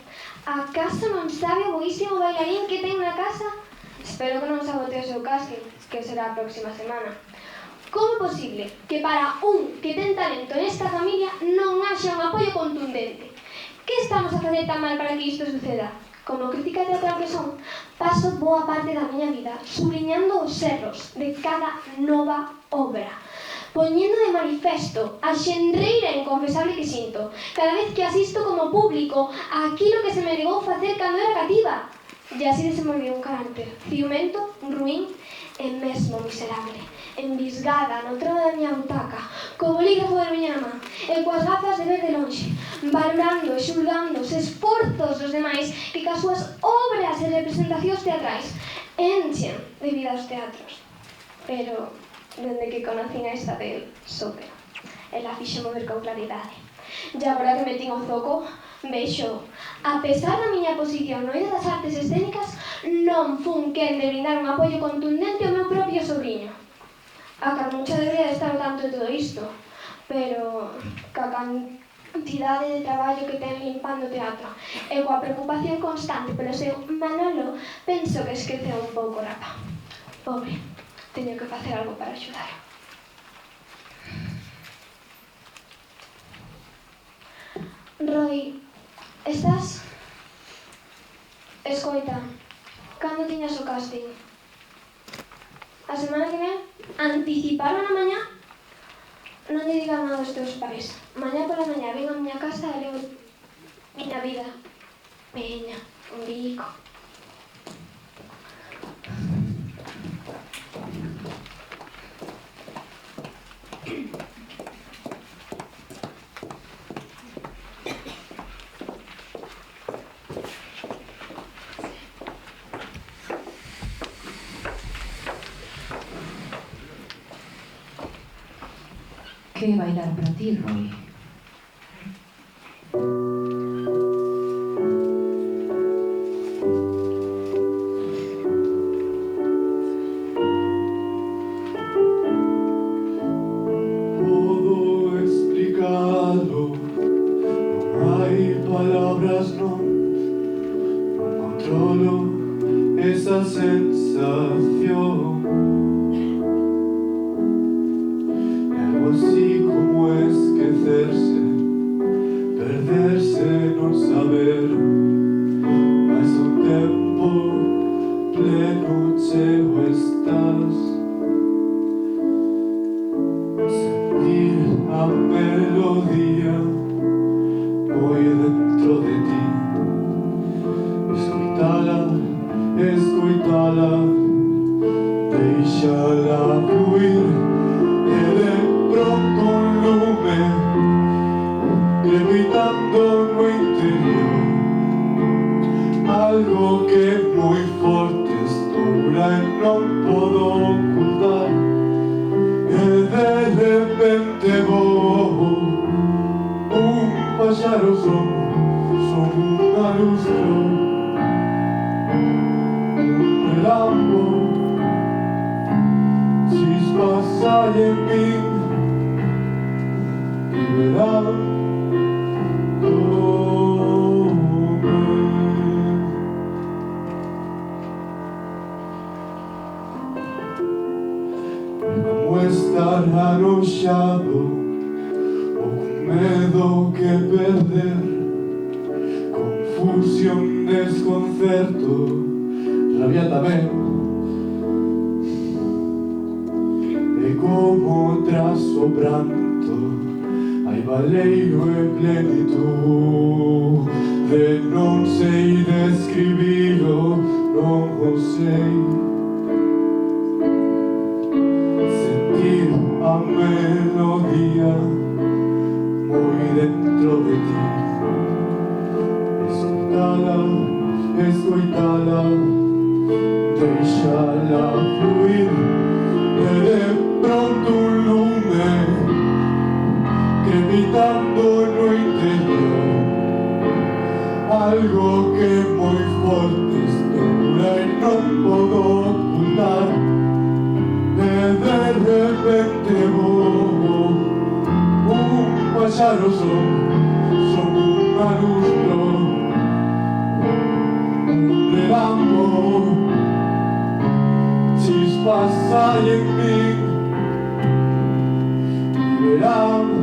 Acaso non sabe o boísimo bailarín que ten na casa? Espero que non sabotee o seu casting, que será a próxima semana. Como é posible que para un que ten talento nesta familia non haxa un apoio contundente? Que estamos a facer tan mal para que isto suceda? Como crítica teatral que son, paso boa parte da miña vida subliñando os erros de cada nova obra, poñendo de manifesto a xenreira inconfesable que sinto cada vez que asisto como público a aquilo que se me negou facer cando era cativa. E así desenvolví un carácter ciumento, ruín e mesmo miserable, envisgada no trono da miña butaca, co bolígrafo de miña man e coas gafas de ver de lonxe, valorando e xulgando os esforzos dos demais que cas súas obras e representacións teatrais enchen de vida os teatros. Pero, dende que conocín a Isabel, sope. Ela fixe mover con claridade. E agora que metín o zoco, vexo, a pesar da miña posición no eido das artes escénicas, non fun quen de brindar un apoio contundente ao meu propio sobrinho. A Carmucha debería de estar ao tanto de todo isto, pero ca cantidade de traballo que ten limpando o teatro e coa preocupación constante polo seu Manolo, penso que esqueceu un pouco o rapaz. Pobre, teño que facer algo para axudar. Roi, estás? Escoita, cando tiñas o casting? A semana que ven? Anticiparon a mañá? Non lle digas nada aos teus pais. Mañá pola mañá ven a miña casa e leo miña vida. Veña, un bico. ¿Qué bailar para ti, Roy? Puedo explicarlo, no hay palabras, no controlo esa sensación. Así como esquecerse, perderse, non saber, mas un tempo pleno cheo estás. Sentir a melodía moi dentro de ti, escoitala, deixala fluir. Pronto un lume levitando no interior, algo que moi forte estoura e non podo ocultar, e de repente vou un paxaro son unha luz, un relampo, chispas hay en mí. Verán todo. ou estar arroxado ou con medo que perder, confusión, desconcerto, rabia tamén. E como tras o pranto hai baleiro e plenitud, de non sei describilo, non o sei. Sentir a melodía moi dentro de ti, escoitala, deixala fluir, e de pronto un lume crepitando no interior, algo que moi forte estoura e non podo ocultar, e de repente vou un paxaro son un alustro, un relambo, chispas hai en min, liberando.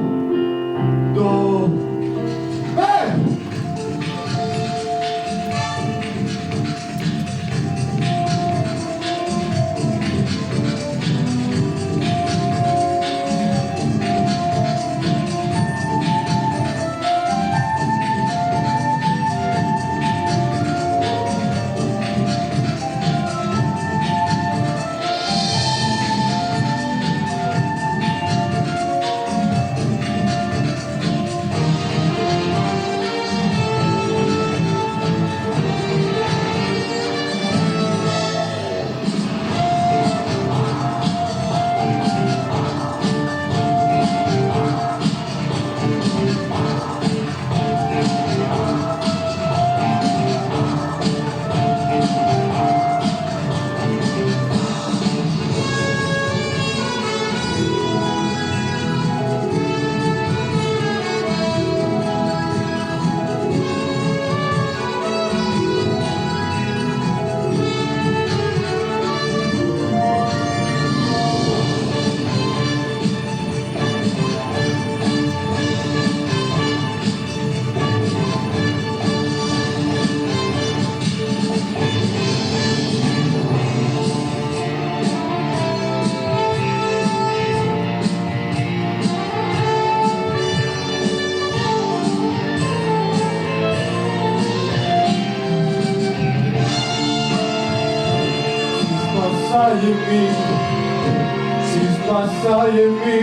Chispas hay en mí,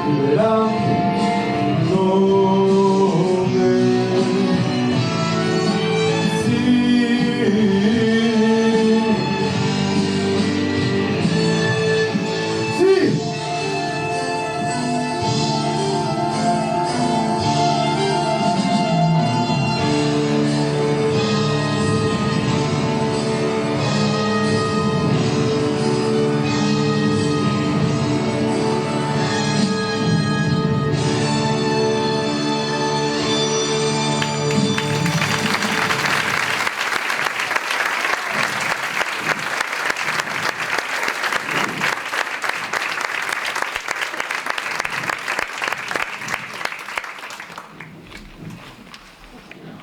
liberándome. Sí, sí.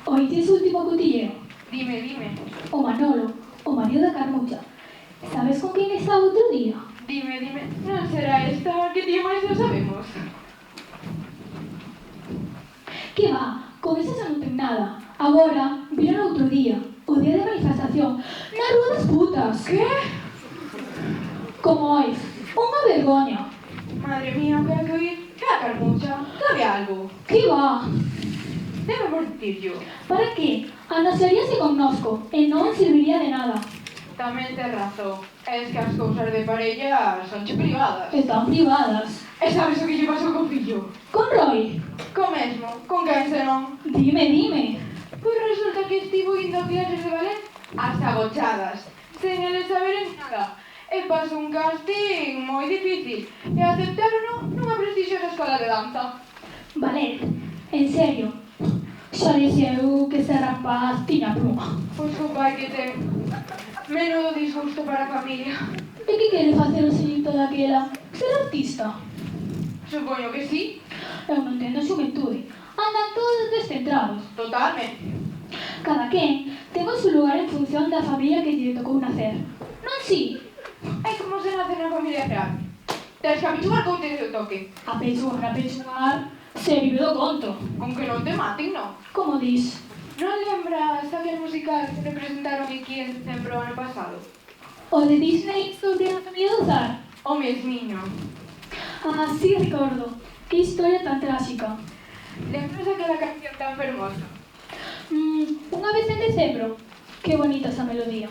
¿Oíste su último cotilleo? Dime. O Manolo, o marido de Carmucha. ¿Sabes con quién estaba otro día? Dime. Non será esta que ti máis non sabemos? Que va? Con esa xa non ten nada. Agora, viron outro día, o día de manifestación, na Rúa das Putas. Que? Como ois, unha vergoña. Madre mía, que hai que oír. Que a Carmucha? Cabe algo. Que va? Debe mentir yo. Para que? Anasearíase connosco e non serviría de nada. Tamén tes razón. Es que as cousas de parella son che privadas. Están privadas. E sabes o que lle pasou con fillo? Con Roy? Co mesmo. Con quen senón? Dime. Pois resulta que estivo indo a clases de ballet ás agochadas, sen eles saberen nada. E pasou un casting moi difícil e aceptaron nunha prestixiosa escola de danza. Ballet? En serio? Xa dixeu que ese rapaz tiña pluma. Pois co pai que ten. Menudo disgusto para a familia. E que quere facer o señorito daquela? Ser artista? Supoño que sí. Eu non entendo a xuventude. Andan todos descentrados. Totalmente. Cada quen ten o seu lugar en función da familia que lle tocou nacer. Non si? É como se nace na familia real. Tens que habituar con te toque. A pechurrar, se vive do conto. Con que non te maten, non. Como dis? Non lembras aquel musical que representaron aquí en decembro ano pasado? O de Disney sobre a familia do Zar? O mesmiño. Ah, sí, recordo. Que historia tan tráxica. Lembras aquela canción tan fermosa? Unha vez en decembro. Que bonita esa melodía.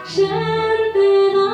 Xente da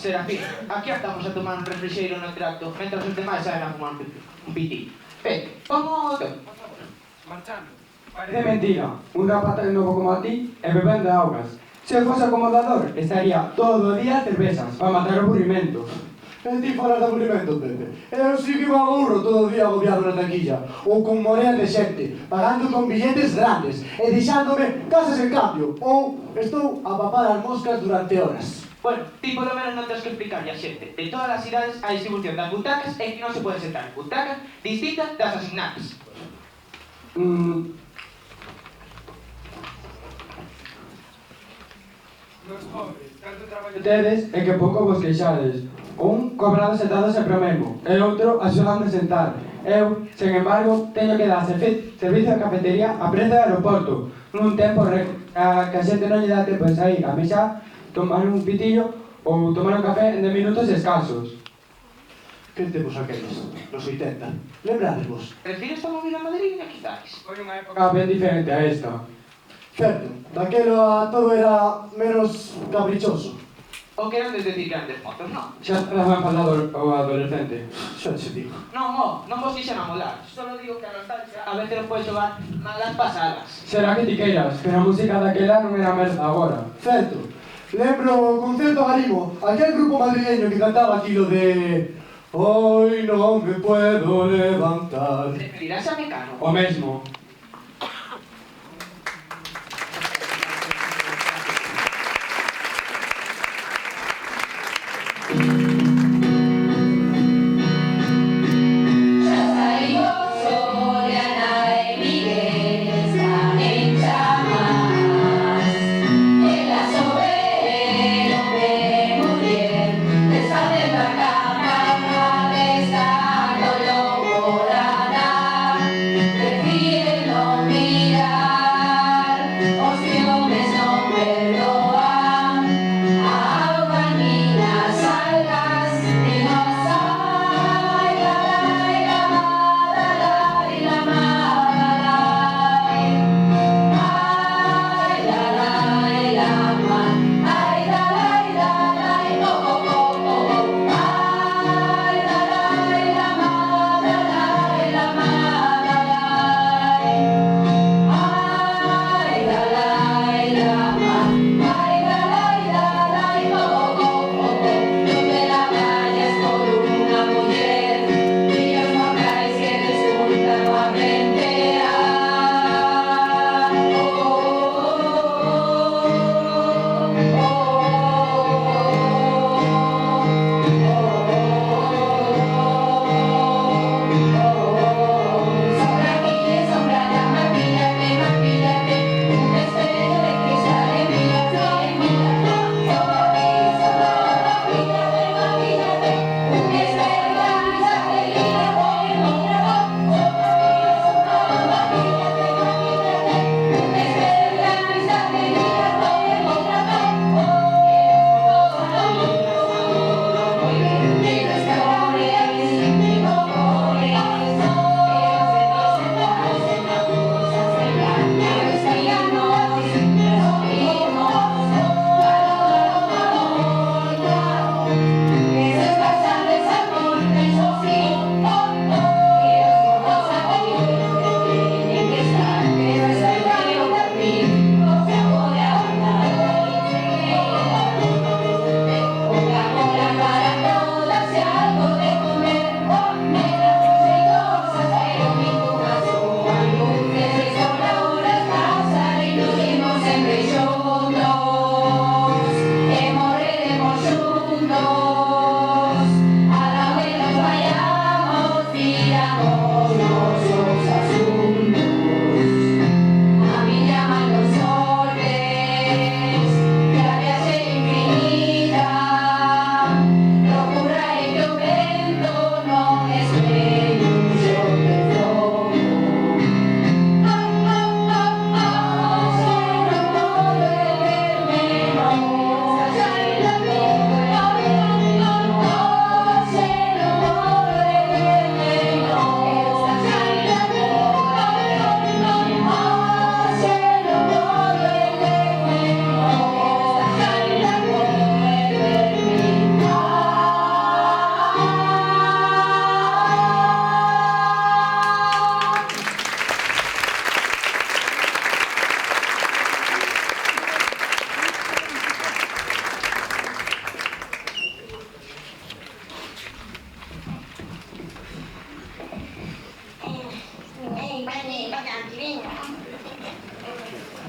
Serafín, aquí estamos a tomar un refrixeiro no tracto, mentras os demais saen a fumar un pití. Vete, como teu. Marchando. Parece mentira. Un rapaz tan novo como a ti e bebendo augas. Se eu fose acomodador, estaría todo o día a cervezas para matar o aburrimento. E ti falas de aburrimento, Pepe. Eu sí que me aburro todo o día agobiado na taquilla, ou con morea de xente, pagando con billetes grandes, e deixándome casas en cambio, ou estou a papar as moscas durante horas. Bueno, ti polo menos non tens que explicarlle a xente. De todas as cidades a distribución das butacas é que non se pode sentar en butacas distintas das asignadas. Nos pobres, tanto traballo tedes e que pouco vos queixades. Un cobrado sentado sempre o mesmo, e outro axudando a sentar. Eu, sen embargo, teño que dar servicio de cafetería a prezo de aeroporto, nun tempo que a xente non lle dá tempo de sair a mesa, tomar un pitillo ou tomar un café en 10 minutos escasos. Que tempos aqueles, nos 80. Lembrádesvos? Refires a movida madrileña, quizás? Foi unha época ben diferente a esta. Certo, daquela todo era menos caprichoso. O que eran de decir grandes motos, non? Xa estaban falando o adolescente. Xa te digo. Non vos quixen amolar. Solo digo que a nostalgia a veces nos pode xogar malas pasadas. Será que ti queiras, pero a música daquela non era merda agora. Certo. Lembro o concerto Garimo, aquel grupo madrileño que cantaba aquilo de hoy non me puedo levantar. Referirás a Mecano? O mesmo. Prefiere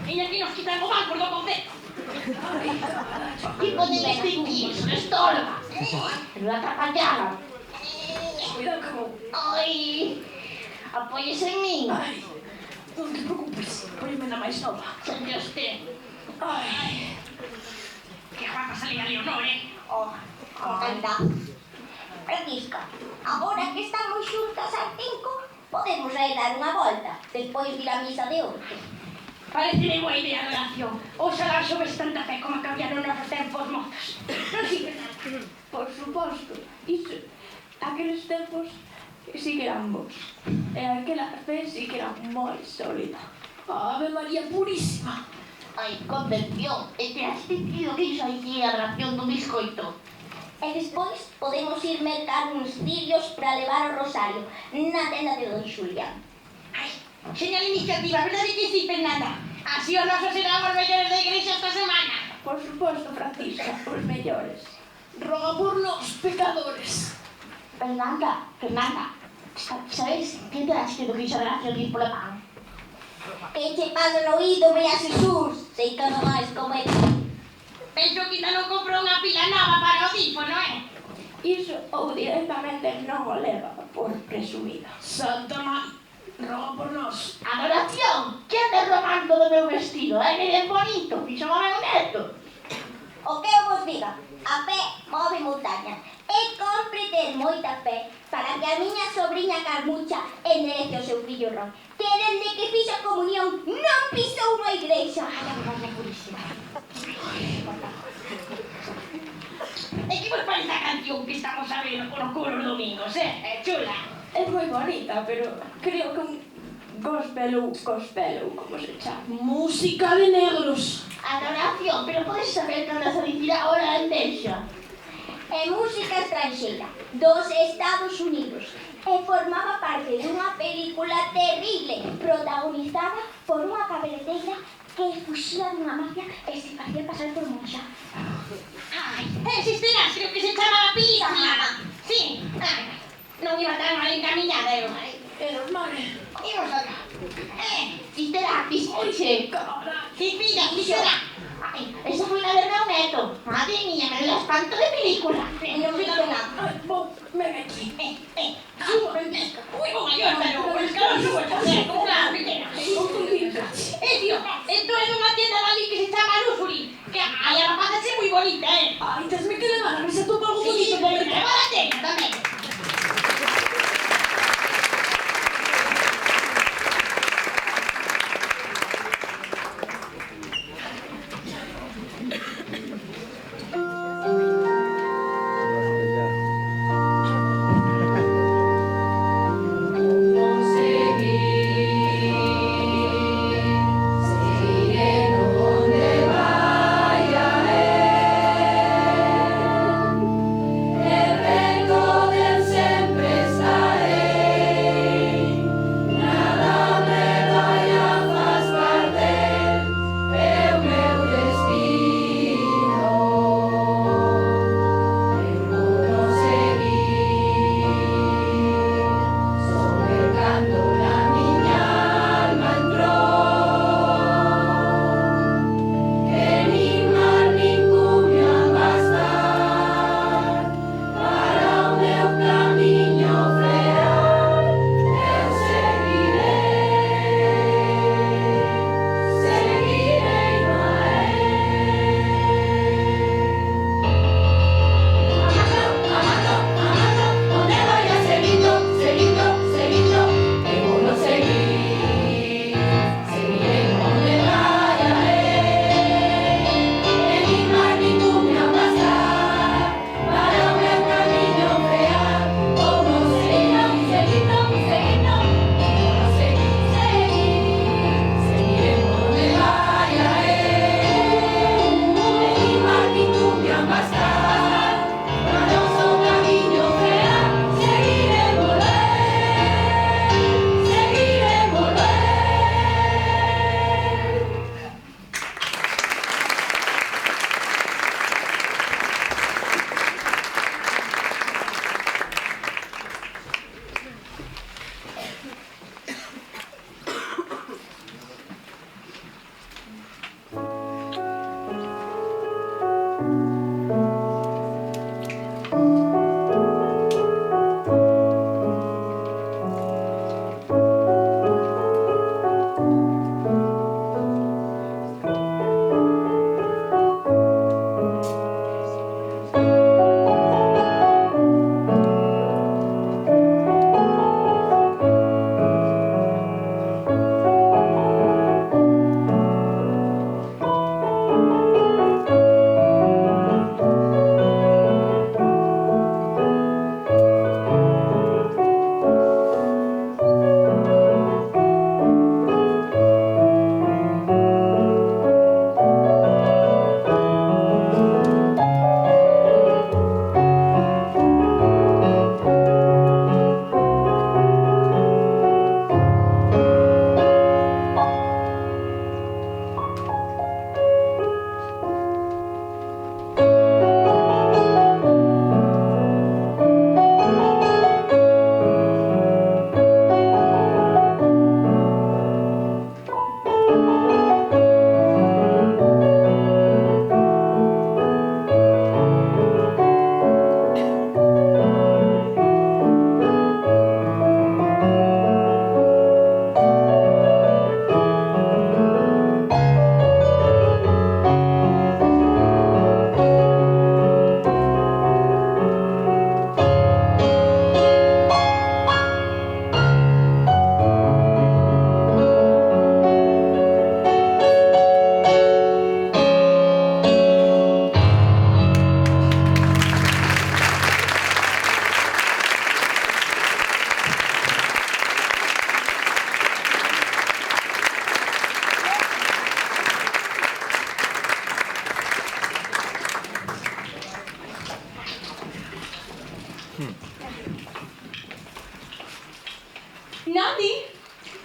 E aquí nos quitan o banco do concello. Tipo de distinguir, son estorba. Pero atrapallada. Cuidado como... Ai, apóyese en min. Ai, non te preocupes, ponme na máis nova. Sente usted. Ai, Que guapa salía Leonor, Anda. Francisca, agora que estamos xuntas ás 5, podemos aí dar unha volta, despois de ir á misa de 8. Parece boa idea, Adoración. Oxalá xoves tanta fe como cambiaron os tempos mozos. Non sirve nada. por suposto, iso, aqueles tempos sí que eran bons. E aquela fe sí que era moi sólida. Ave María Purísima. Ai, convención, e te has sentido que iso hai que é a adoración do biscoito. E despois podemos ir mercar uns cirios para levar ao Rosario na tenda de Don Xulián. Ai, señal iniciativa, verdade que sí, Fernanda? Así os nosos serán os mellores da igrexa esta semana. Por suposto, Francisca, os mellores. Roga por los pecadores. Fernanda, sabes que te has quedado que iso adoración ir pola pan? Que che pasa no oído, María Jesús? Sei que non máis como é. Penso que ainda non comprou unha pila nova para o audífono, Iso ou directamente non o leva por presumida. Santa María, roga por nós. Adoración, que andas robando do meu vestido? É ben bonito, fixo o meu neto. O que eu vos diga, a fe move montaña. E compre ter moita fe para que a miña sobriña Carmucha enderece o seu fillo Ron, que dende que fixo a comunión non pisou unha igrexa. Ai, a María Purísima. E que vos parece a canción que estamos a ver no coro os domingos, É chula. É moi bonita, pero creo que un gospel ou como se chama. Música de negros. Adoración, pero podes saber que andas a dicir agora a endexa. É música estranxeira dos Estados Unidos e formaba parte dunha película terrible protagonizada por unha cabereteira que fuxía dunha mafia e se facía pasar por monxa. Ai, ese creo que se chama a película. Sí, ai, non iba tan mal encaminhada, eu. Menos mal. Imos acá. Sisterapis, oixe. Sisterapis. Ai, esa foi la del meu neto. Madre mía, me la espanto de película. Non me digo nada. Bom, ven aquí. Subo, Ui, como yo, pero pues que non subo esta vez, como la pequena. Tío, entón é nunha tienda dali que se chama Luxury. Que ai, a rapaza é moi bonita, Ai, tesme que levar a ver se atopa algo bonito para pero mercar. leva a tenda tamén.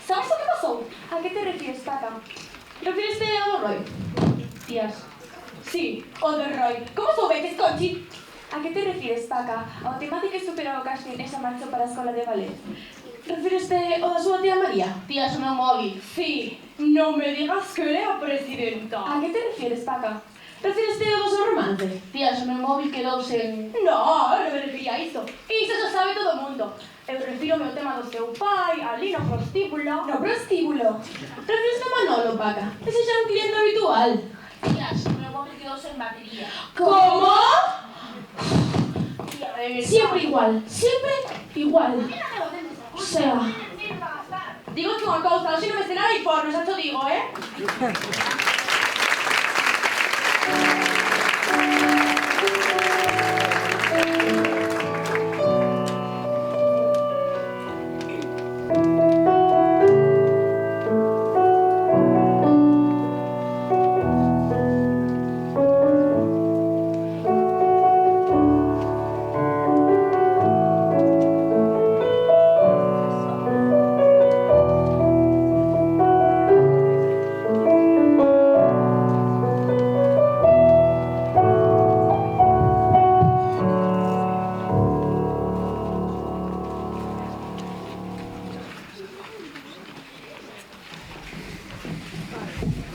Sabes o que pasou? A que te refires, Paca? Refíreste ao do Roy? Tías. Sí, o do Roy. Como soubetes, Conchi? A que te refires, Paca? Ao tema de que superou o casting e xa marchou para a escola de ballet. Refíreste ao da súa tía María? Tías, o meu móvil. Sí, non me digas que é a presidenta. A que te refires, Paca? Refíreste ao do seu romance? Tías, o meu móvil quedou sen... No, non me refería a iso. Iso xa sabe todo o mundo. Eu refírome ao tema do seu pai, ali no prostíbulo. No prostíbulo? Refíreste a Manolo, Paca. Ese xa é un cliente habitual. Tías, o meu móvil quedou sen batería. ¿Cómo? Tía, de verdad. Siempre igual, siempre igual. O sea... Digo que unha cousa, hoxe non me será informe, xa te digo,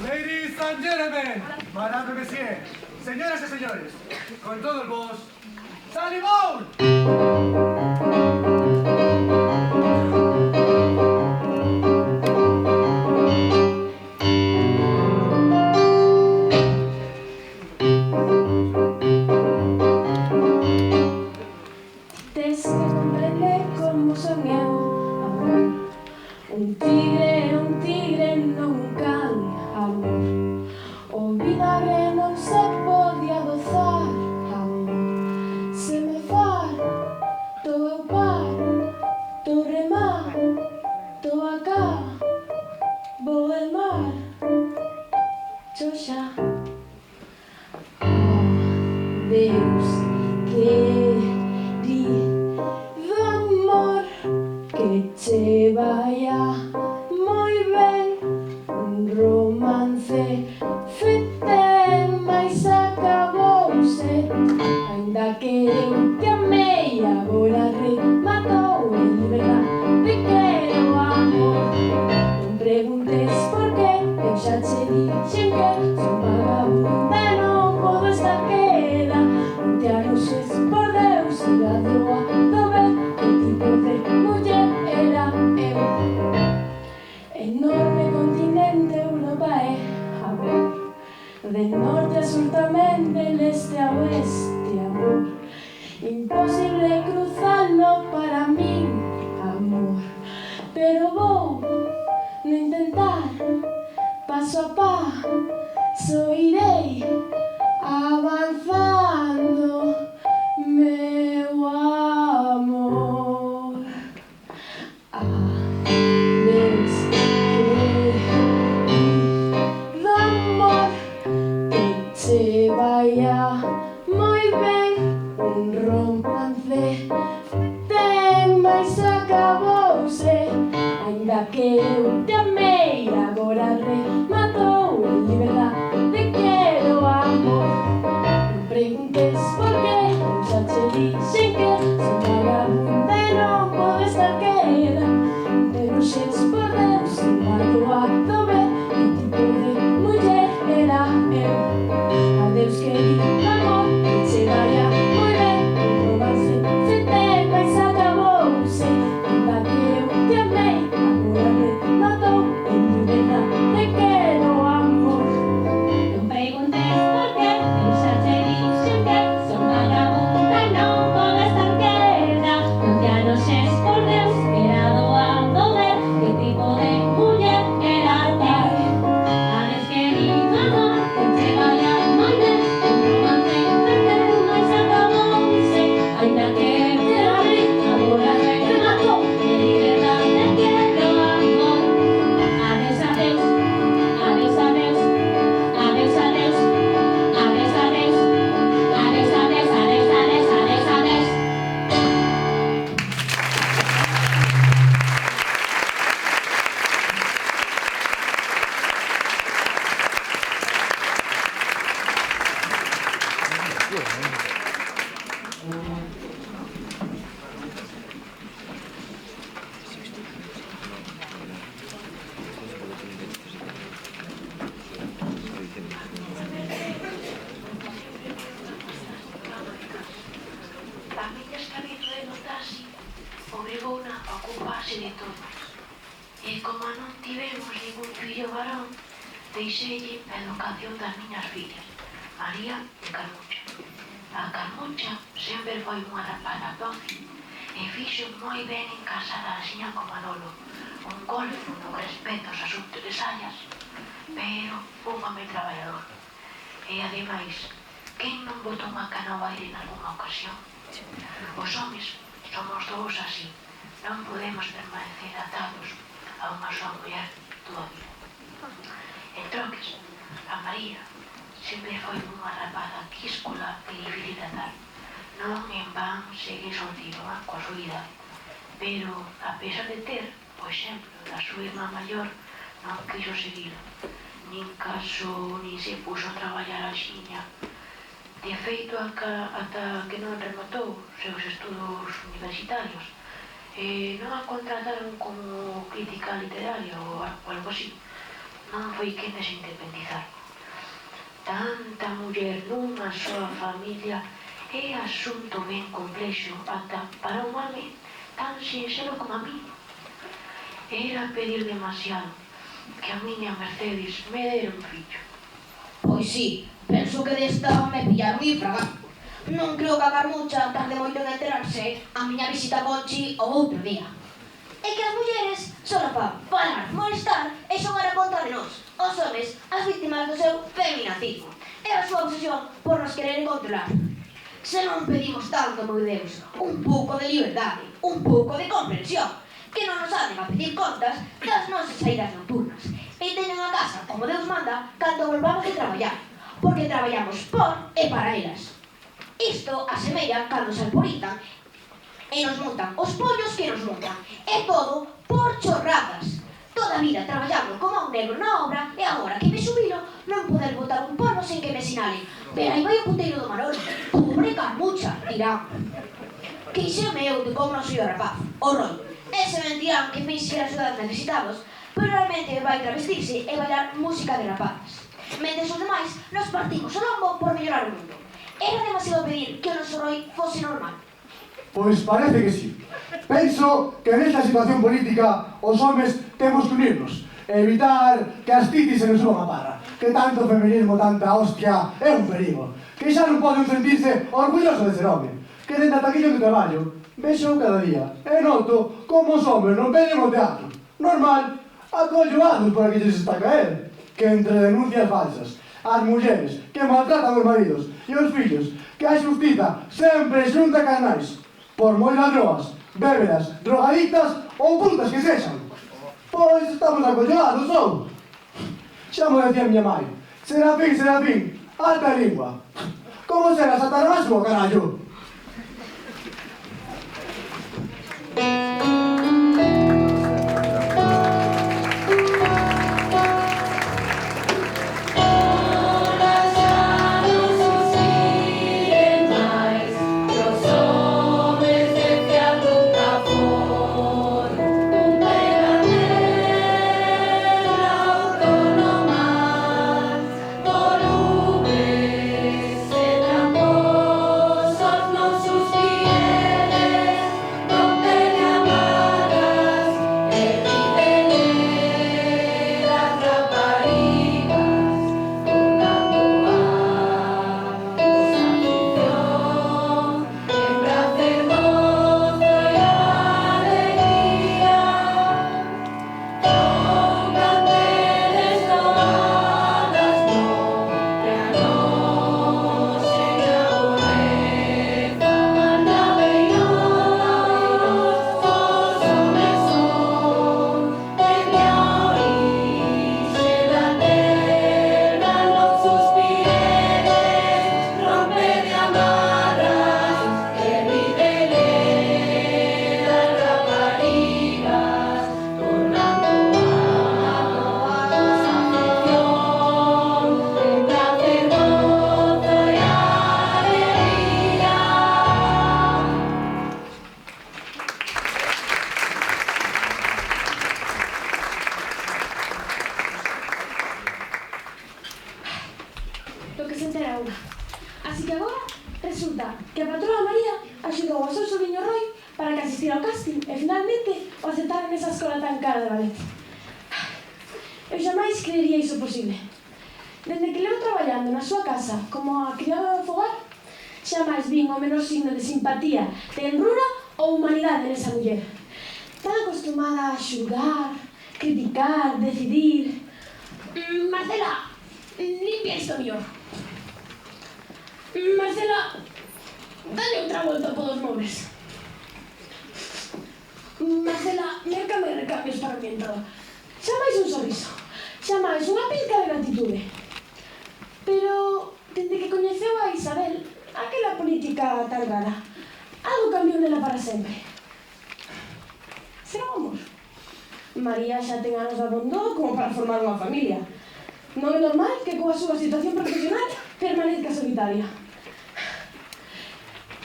Ladies and gentlemen, Madame Messier, señoras y señores, con todo el boss, Sally Bowl! Tes que comprender como son eu, amor. Un tigre, non un can, amor. Olvida que non se podía gozar, amor. Se me far, todo par, todo remar, todo acá, vou el mar, xoxa. Deus, querido amor, que che vaya moi ben. Un romance fete, mais acabouse. Ainda que eu te amei, agora rematou en liberdade quero amor. Non preguntes por qué, eu xa che dixen que son vagabunda e non podo estar queda. Non te arroxes por Deus, cuidado a ver que tipo de muller era eu. Enorme continente Europa é, amor. De norte a sur tamén, de leste a oeste, amor. Imposible cruzarlo para min, amor. Pero vou no intentar, paso a paso irei avanzando, meu amor. Adeus, querido amor, que che vaya moi ben. Un romance ten, mais acabouse. Ainda que eu te amei, agora rematou en liberdade quero amor. Non preguntes por qué, eu xa che dixen que son vagabunda e non podo estar queda. Non te ruxes por Deus, cuidado a ver que tipo de muller era eu. Adeus, querido amor, que che vaya moi ben. Un romance fete, mais acabouse. Ainda que eu te amei, agora rematou tivemos ningún fillo varón, deixeille a educación das miñas fillas, María e Carmucha. A Carmucha sempre foi unha rapaza dócil e fixo moi ben en casa da axiña como Manolo, un golfo no que respecta aos asuntos de Sallas, pero un home traballador. E ademais, quen non botou unha cana ao aire en algunha ocasión? Os homes somos todos así, non podemos permanecer atados a unha soa muller toda a vida. En troques, a María sempre foi unha rapaza quíscola e difícil de andar. Non en van segue soltiroa coa súa idade, pero a pesar de ter o exemplo da súa irmá maior, non quiso seguilo, nin casou, nin se puxo a traballar a xiña. De feito, ata que non rematou seus estudos universitarios, non a contrataron como crítica literaria ou algo así. Non foi quen de se independizar. Tanta muller nunha soa familia é asunto ben complexo ata para un home tan sinxelo como a mí. Era pedir demasiado que a miña Mercedes me dera un fillo. Pois sí, penso que desta me pillaron infragante. Non creo que a Carmucha tarde moito en enterarse a miña visita a Conchi o outro día. É que as mulleres son para falar, molestar e xogar a contra de nós, os homes, as víctimas do seu feminacismo e a súa obsesión por nos querer controlar. Se non pedimos tanto, meu Deus, un pouco de liberdade, un pouco de comprensión, que non nos anden a pedir contas das nosas saídas nocturnas e teñen a casa como Deus manda cando volvamos de traballar, porque traballamos por e para elas. Isto asemella cando se alporizan e nos montan os pollos que nos montan. É todo por chorradas. Toda a vida traballando como un negro na obra e agora que me xubilo non poder botar un polvo sen que me sinalen. Pero aí vai o puteiro do Manolo. Pobre Carmucha, dirán. Quixeme eu de como non soy o rapaz, o Roy. Ese mentirán que finxe axudar necesitados, pero realmente vai travestirse e bailar música de rapazas. Mentres os demais nos partimos o lombo por mellorar o mundo. Era demasiado pedir que o noso Roy fose normal. Pois parece que sí. Penso que nesta situación política os homes temos que unirnos e evitar que as titis se nos suban a parra. Que tanto feminismo, tanta hostia, é un perigo. Que xa non poden sentirse orgulloso de ser home. Que dentro taquillo de traballo vexo cada día e noto como os homes non veñen ao teatro. Normal, acolloados por aquí se está a caer. Que entre denuncias falsas, as mulleres que maltratan os maridos e os fillos, que a xustiza sempre xunta carnais, por moi ladroas, bébedas, drogadictas ou putas que sexan. Pois estamos acolloados, ou? Xa mo decía miña mãe, Serafín, alta lingua. Como será Satanás o carallo? Eu xamais creería iso posible. Dende que levo traballando na súa casa como a criada do fogar, xamais vin o menor signo de simpatía, tenrura ou humanidade nesa muller. Tan acostumada a xulgar, criticar, decidir... Marcela, limpia isto mellor. Marcela, dale outra volta por dos móveis. Marcela, mércame recambios para o orientador. Xa máis un sorriso, xa máis unha pizca de gratitude. Pero, dende que coñeceu a Isabel, aquela política tan rara, algo cambiou nela para sempre. Será o amor? María xa ten anos de abondo como para formar unha familia. Non é normal que coa súa situación profesional permanezca solitaria.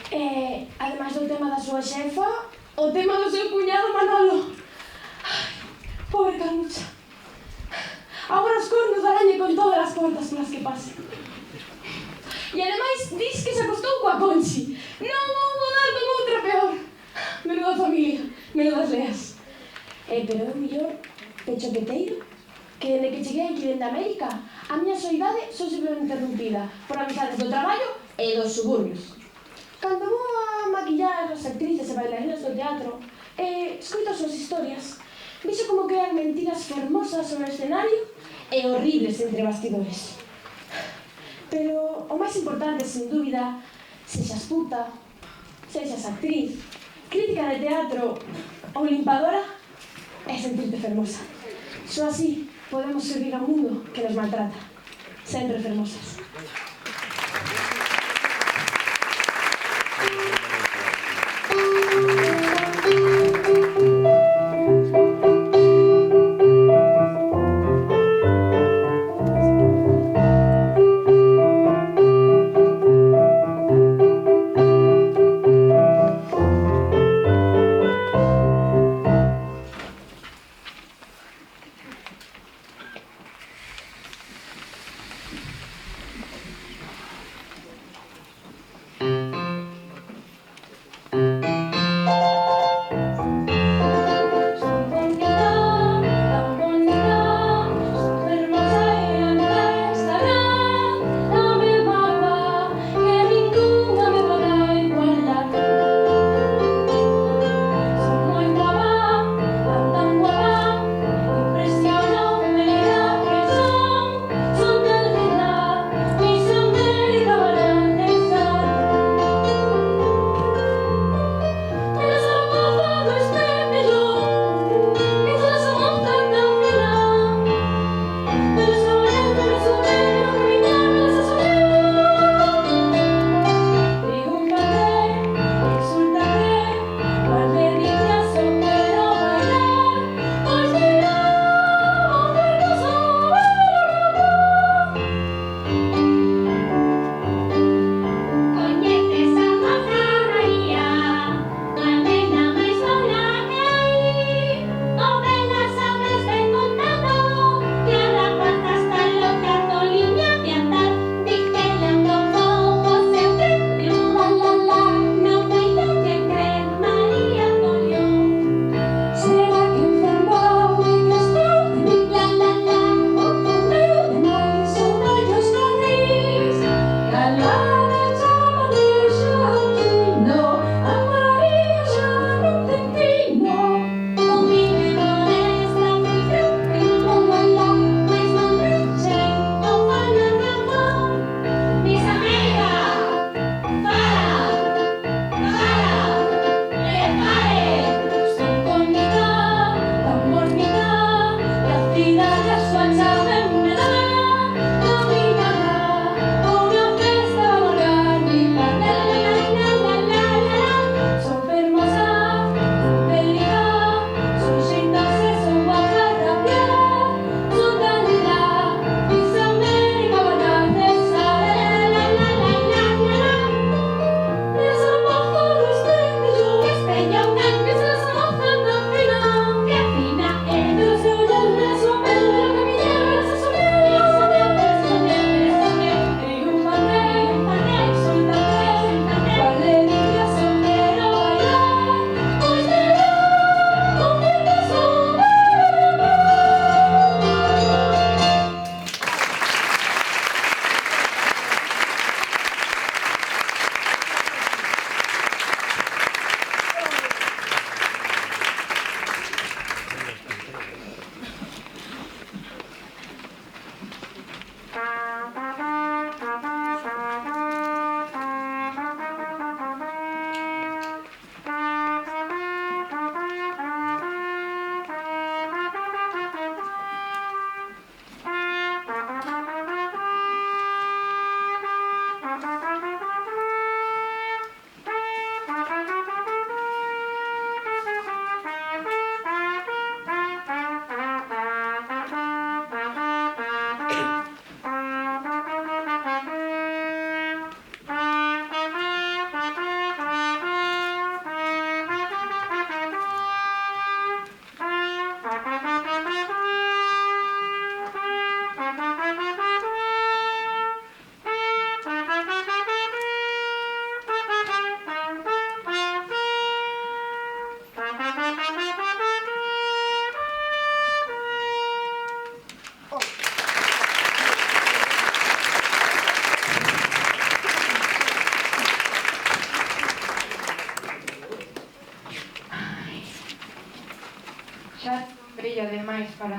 E, ademais do tema da súa xefa, o tema do seu cuñado Manolo. Ai, pobre Carlucha. Agora os cornos darañe con todas as portas polas que pase. E ademais dis que se acostou coa Conchi. Non vou dar con outra peor. Menuda familia, menudas leas. Pero é o mellor pechoqueteiro que dende que cheguei aquí dende América a miña soidade só se veu interrumpida por amizades do traballo e dos suburbios. Cando vou a maquillar as actrices e bailarinas do teatro e escoito as súas historias, vexo como crean mentiras fermosas sobre o escenario e horribles entre bastidores. Pero o máis importante, sen dúbida, sexas puta, sexas actriz, crítica de teatro ou limpadora, é sentirte fermosa. Só así podemos servir ao mundo que nos maltrata. Sempre fermosas.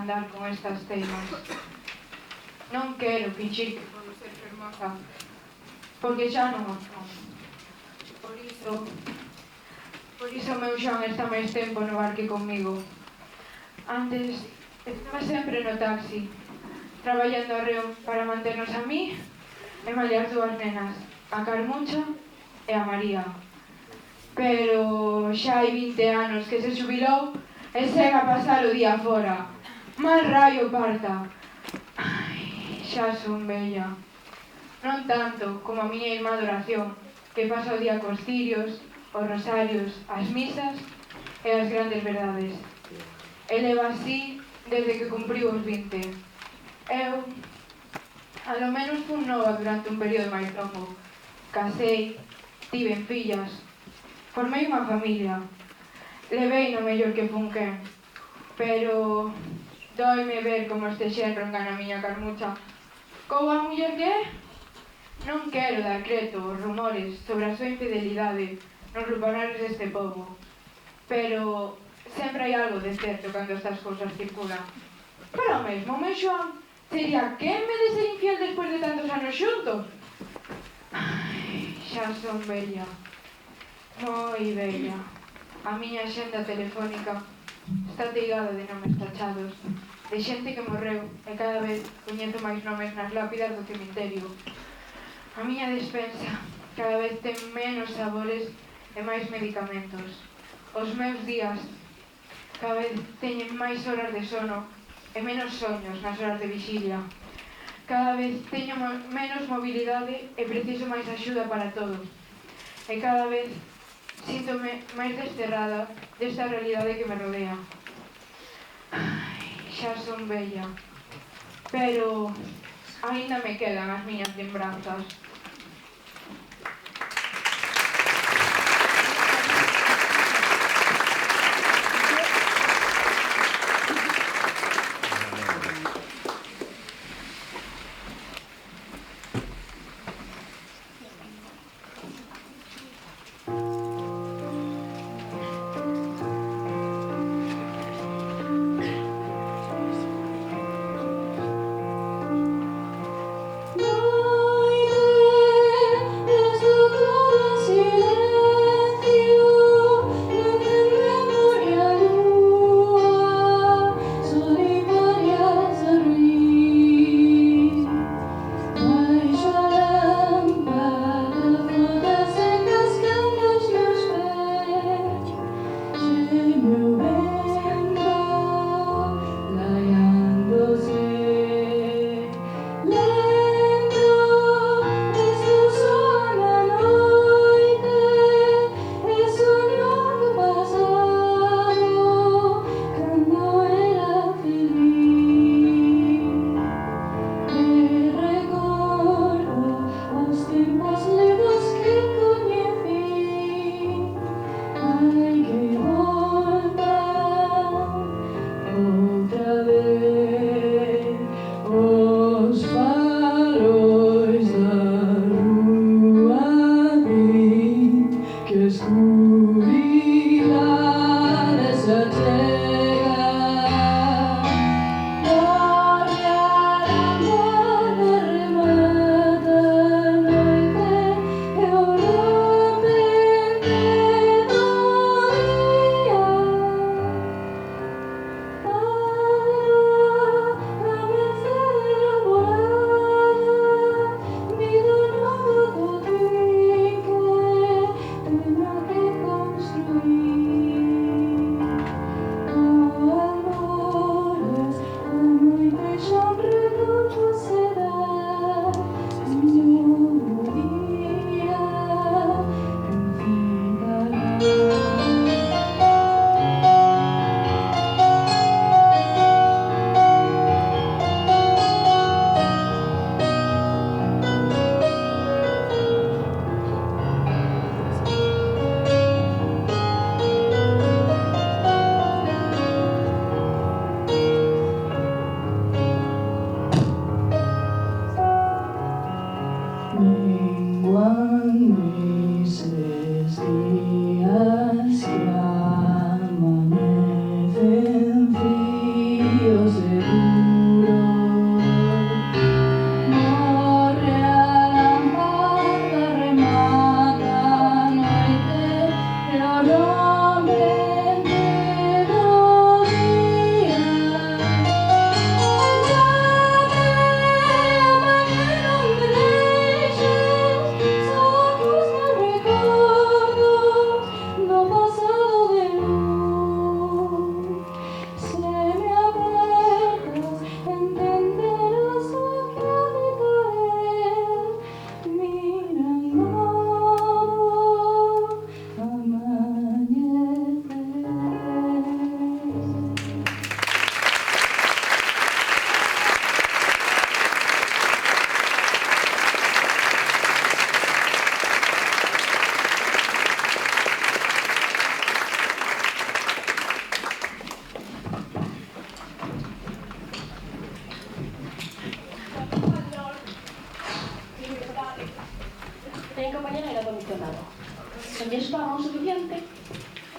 andar con estas teimas. Non quero fingir que podo ser fermosa, porque xa non o son. Por iso meu Xoan está máis tempo no bar que comigo. Antes estaba sempre no taxi, traballando arreo para manternos a mí e malia as dúas nenas, a Carmucha e a María. Pero xa hai 20 anos que se xubilou e segue a pasar o día fora. Mal raio parta. Ai, xa son bella. Non tanto como a miña irmá de oración, que pasa o día cos cirios, os rosarios, as misas e as grandes verdades. E leva así desde que cumpriu os 20. Eu, a lo menos, fun nova durante un período máis longo. Casei, tiven fillas, formei unha familia. Levei no mellor que fun quen. Pero doime ver como este xenro engana a miña Carmucha. Como a muller que é? Non quero dar creto aos rumores sobre a súa infidelidade nos lupanares deste pobo. Pero sempre hai algo de certo cando estas cousas circulan. Pero mesmo, meu Xoan, sería quen me de ser infiel despois de tantos anos xuntos? Ai, xa son bella. Moi bella. A miña xenda telefónica está teigada de nomes tachados, de xente que morreu, e cada vez coñezo máis nomes nas lápidas do cemiterio. A miña despensa cada vez ten menos sabores e máis medicamentos. Os meus días cada vez teñen máis horas de sono e menos soños nas horas de vixilia. Cada vez teño menos mobilidade e preciso máis axuda para todo. E cada vez síntome máis desterrada desta realidade que me rodea. Ai, xa son bella, pero aínda me quedan as miñas lembranzas. Noi lles pagan o suficiente.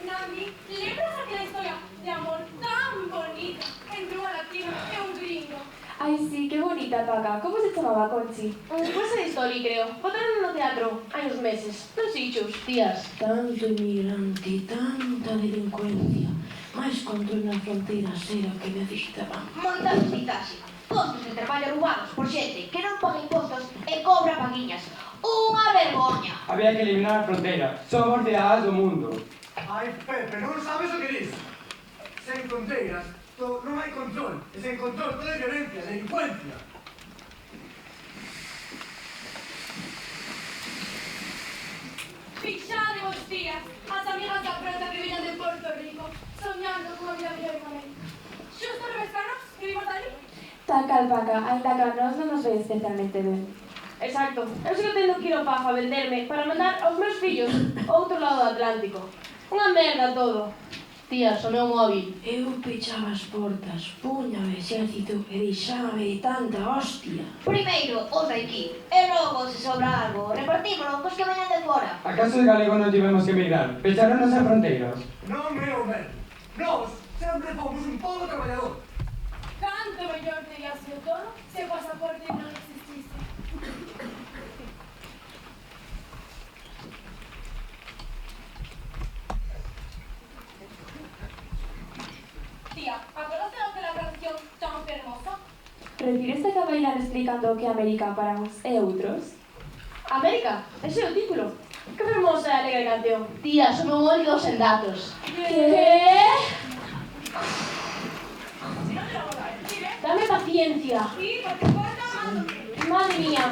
Nami, lembras aquela historia de amor tan bonita entre unha latina e un gringo? Ai, sí, que bonita, Paca. Como se chamaba, Conchi? Pues a Story, creo. Botaron no teatro hai uns meses. Non seixos, tías. Tanto inmigrante, tanta delincuencia, máis control na fronteira era o que necesitaban. Moita justizaxe. Postos de traballo roubados por xente que non paga impostos e cobra paguiñas. Unha vergoña. Había que eliminar a fronteira. Somos cidadás do mundo. Ai, Pepe, non sabes o que dis. Sen fronteiras, non hai control. E sen control todo é violencia, delincuencia. Fixadevos, tías, as amigas da frota que viñan de Porto Rico, soñando con a vida mellor con él. Xusto revescanos, que vimos ali. Tal cal, Paca, ainda que a nós non nos ve especialmente ben. Exacto. Eu sigo tendo que ir ao Paf a venderme para mandar aos meus fillos ao outro lado do Atlántico. Unha merda todo. Tías, o meu móvil. Eu pechaba as portas, puña o exército e deixábame de tanta hostia. Primeiro, os de aquí. E logo, se sobra algo, repartímolo cos que veñan de fora. Acaso de galego non tivemos que emigrar? Pecharonos as fronteiras. Non me o ven. Nós sempre fomos un pobo traballador. Canto mellor teria sido todo se o pasaporte non existise. Tía, acordaste daquela canción tan fermosa? Refíreste a bailar explicando o que é América para uns e outros? América, ese é o título. Que fermosa e alegre canción. Tías, o meu móvil dos en datos. Que? Dame paciencia. Sí, porque corta más. Madre mía.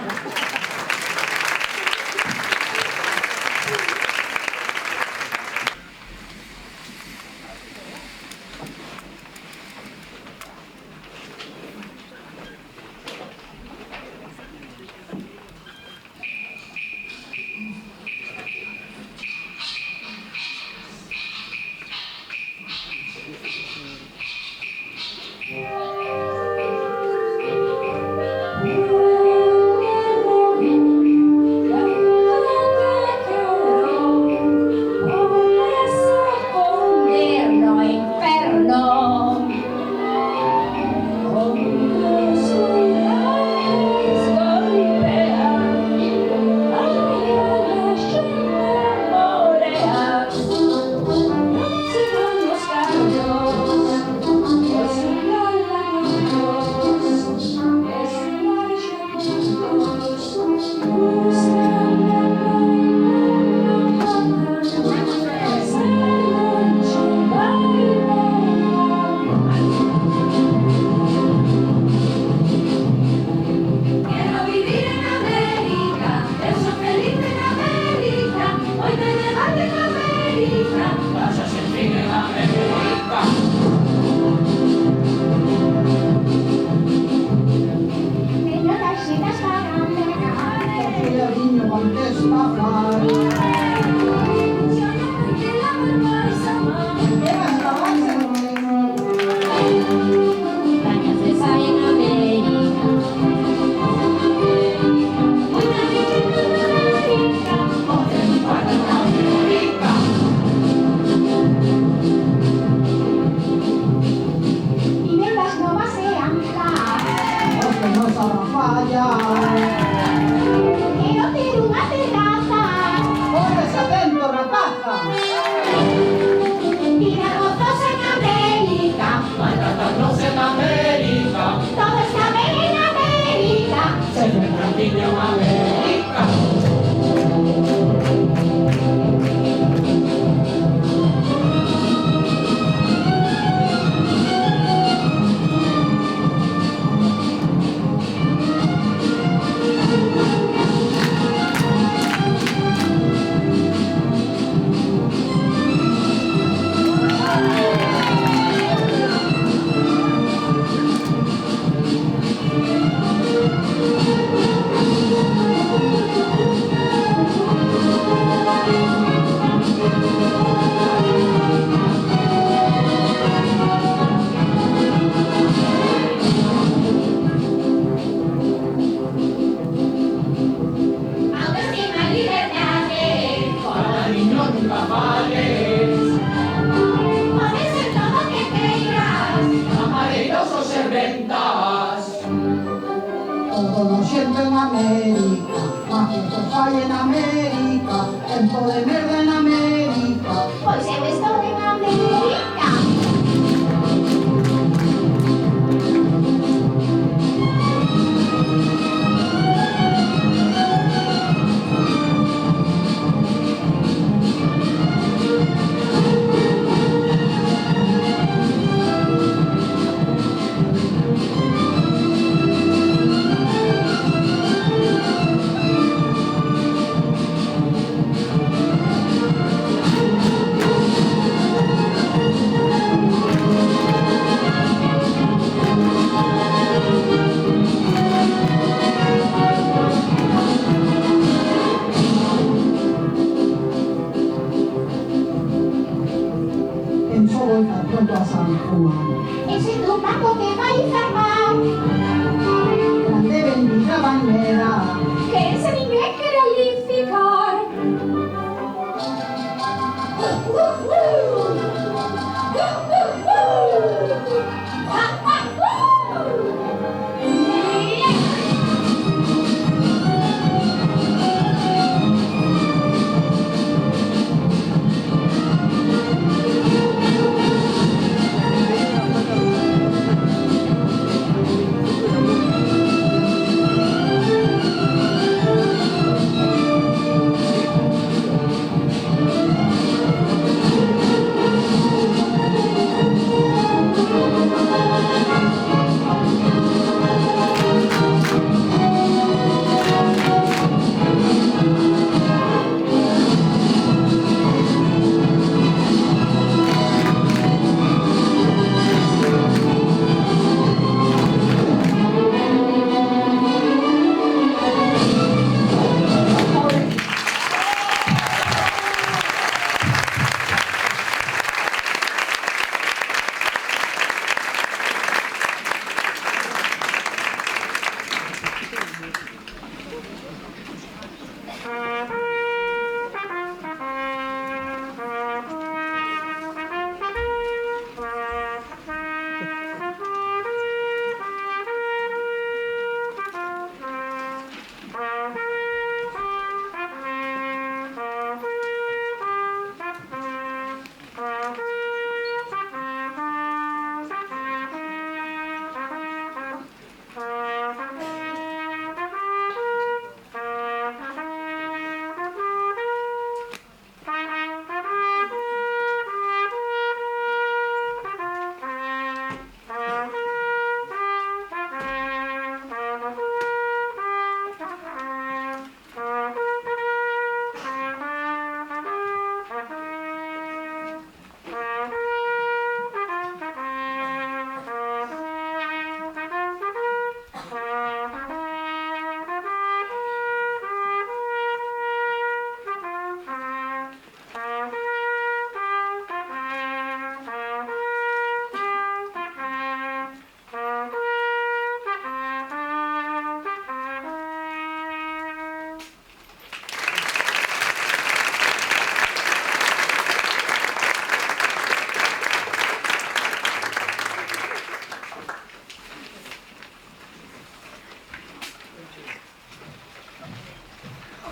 serventas. Todo lo siento en América, mafiosos hay en América, tempo de merda en América. Pois eu estou en América. En su vuelta pronto a San Juan. Ese tumaco que vai enfermar. Grande bendita bandera. Que ese ninguén quere ali ficar.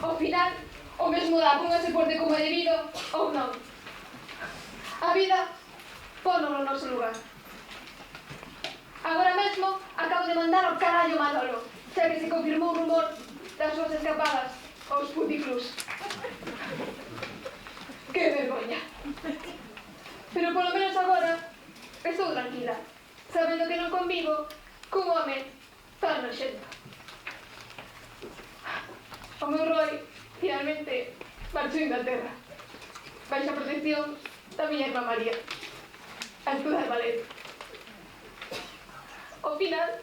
Ao final, o mesmo dá con ese porte como é debido ou non. A vida pono no noso lugar. Agora mesmo acabo de mandar ao carallo Manolo, xa que se confirmou o rumor das súas escapadas aos puticlus. Que vergoña. Pero polo menos agora estou tranquila, sabendo que non convivo cun home tan noxento. O meu Roy finalmente marchou a Inglaterra, baixo a protección da miña irmá María, a estudar ballet. Ao final,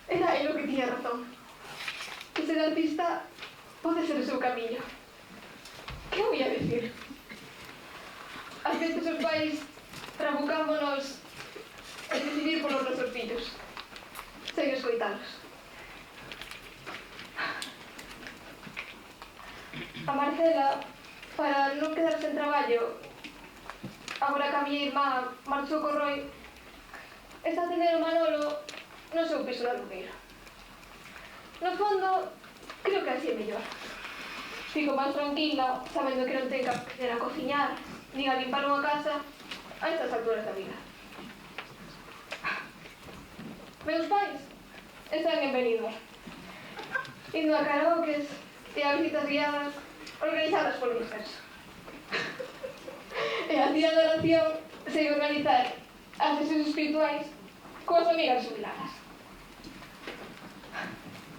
era ele o que tiña razón, que ser artista pode ser o seu camiño. Que voy a decir? Ás veces os pais trabucámonos en decidir polos nosos fillos, sen escoitalos. A Marcela, para non quedar sen traballo, agora que a miña irmá marchou co Roy, está a atender o Manolo do alugueiro. No fondo, creo que así é mellor. Fico máis tranquila, sabendo que non tenho que aprender a cociñar, nin a limpar unha casa a estas alturas da vida. Meus pais están en Benidorm, indo a karaokes e a visitas guiadas organizadas por Universo. E a tía de oración segue organizar as sesións espirituais coas amigas jubiladas.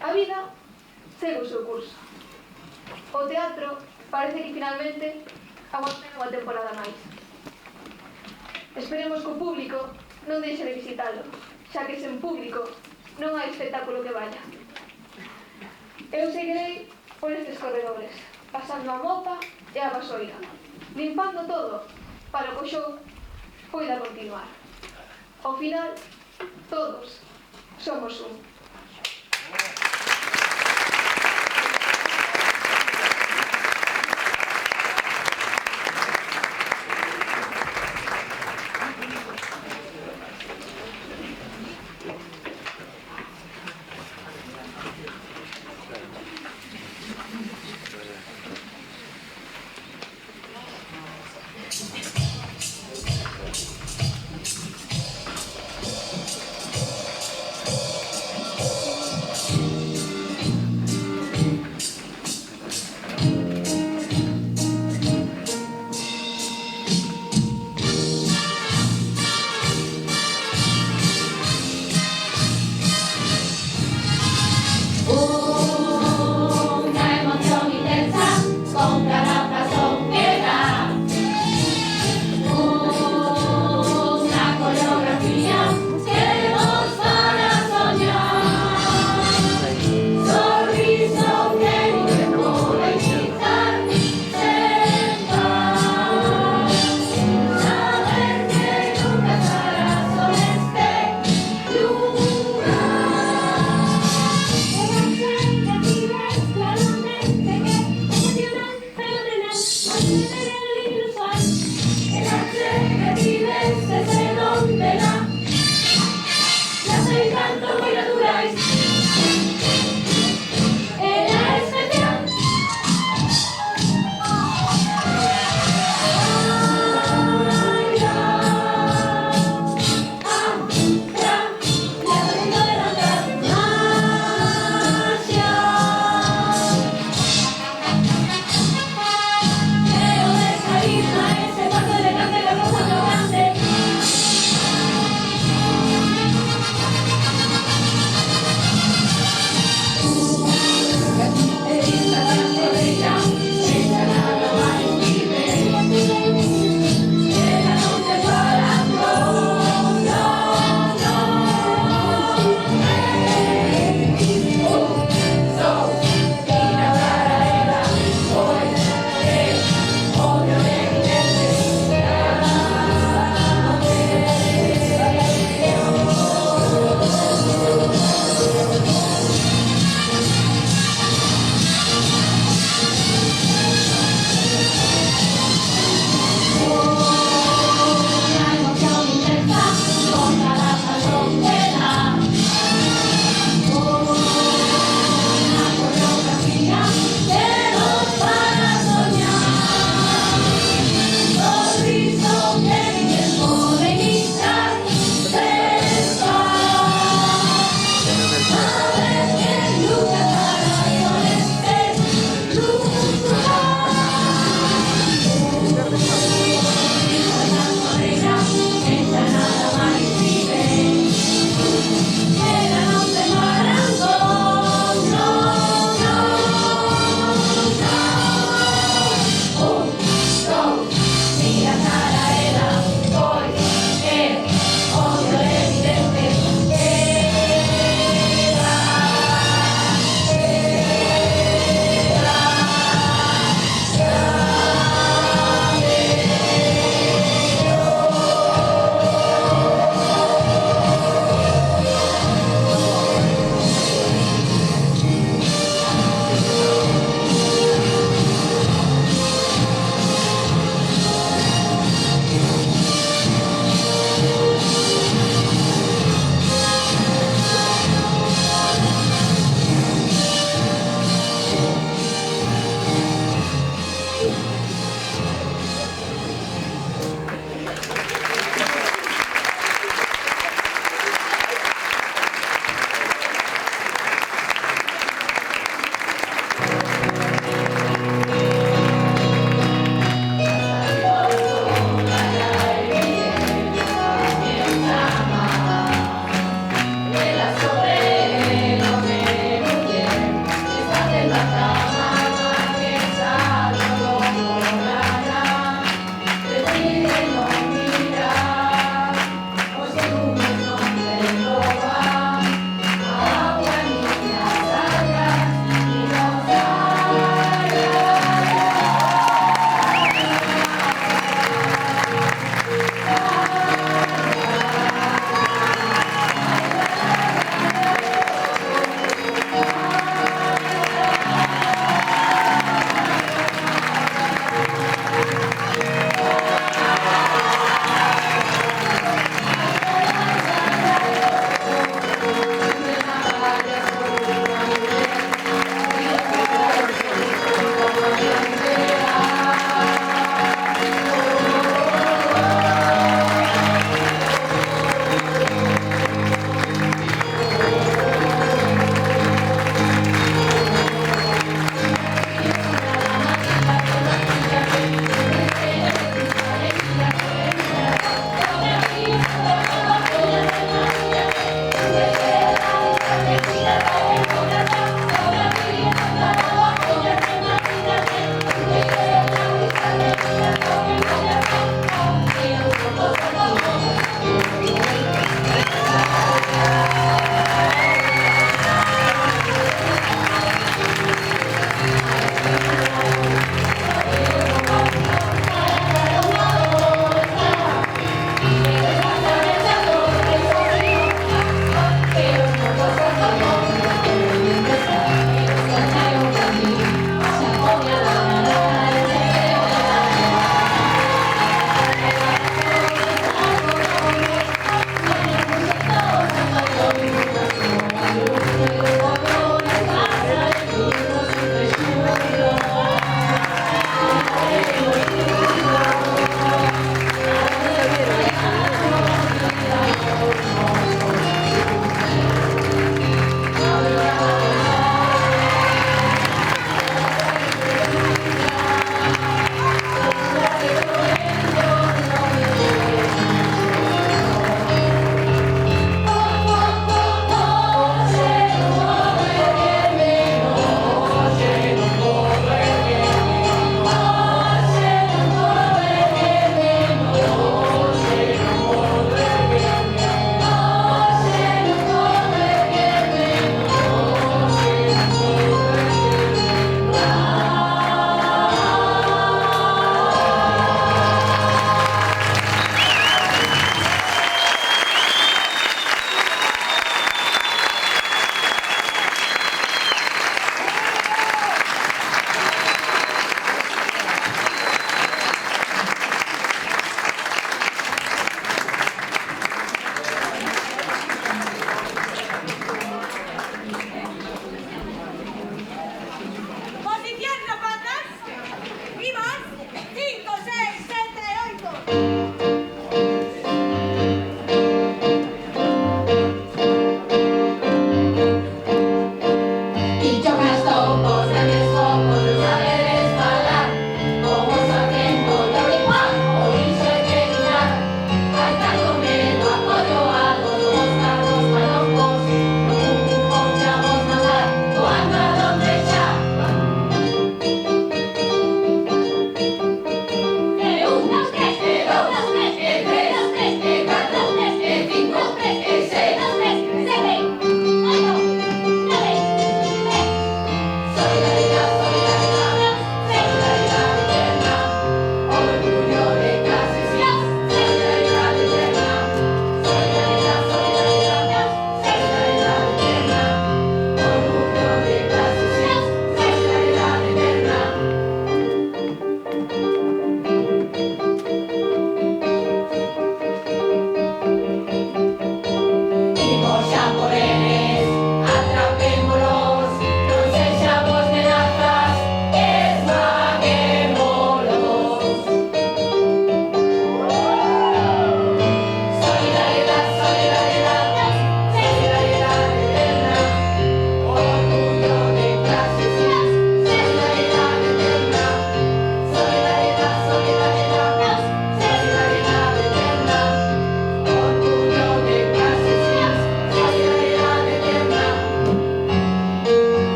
A vida segue o seu curso. O teatro parece que finalmente aguanta unha temporada máis. Esperemos que o público non deixe de visitalo, xa que sen público non hai espectáculo que vaya. Eu seguirei por estes corredores, pasando a mopa e a vasoira, limpando todo para que o show poida continuar. Ao final, todos somos un.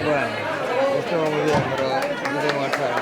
Bueno, esto va muy bien, pero no tengo WhatsApp.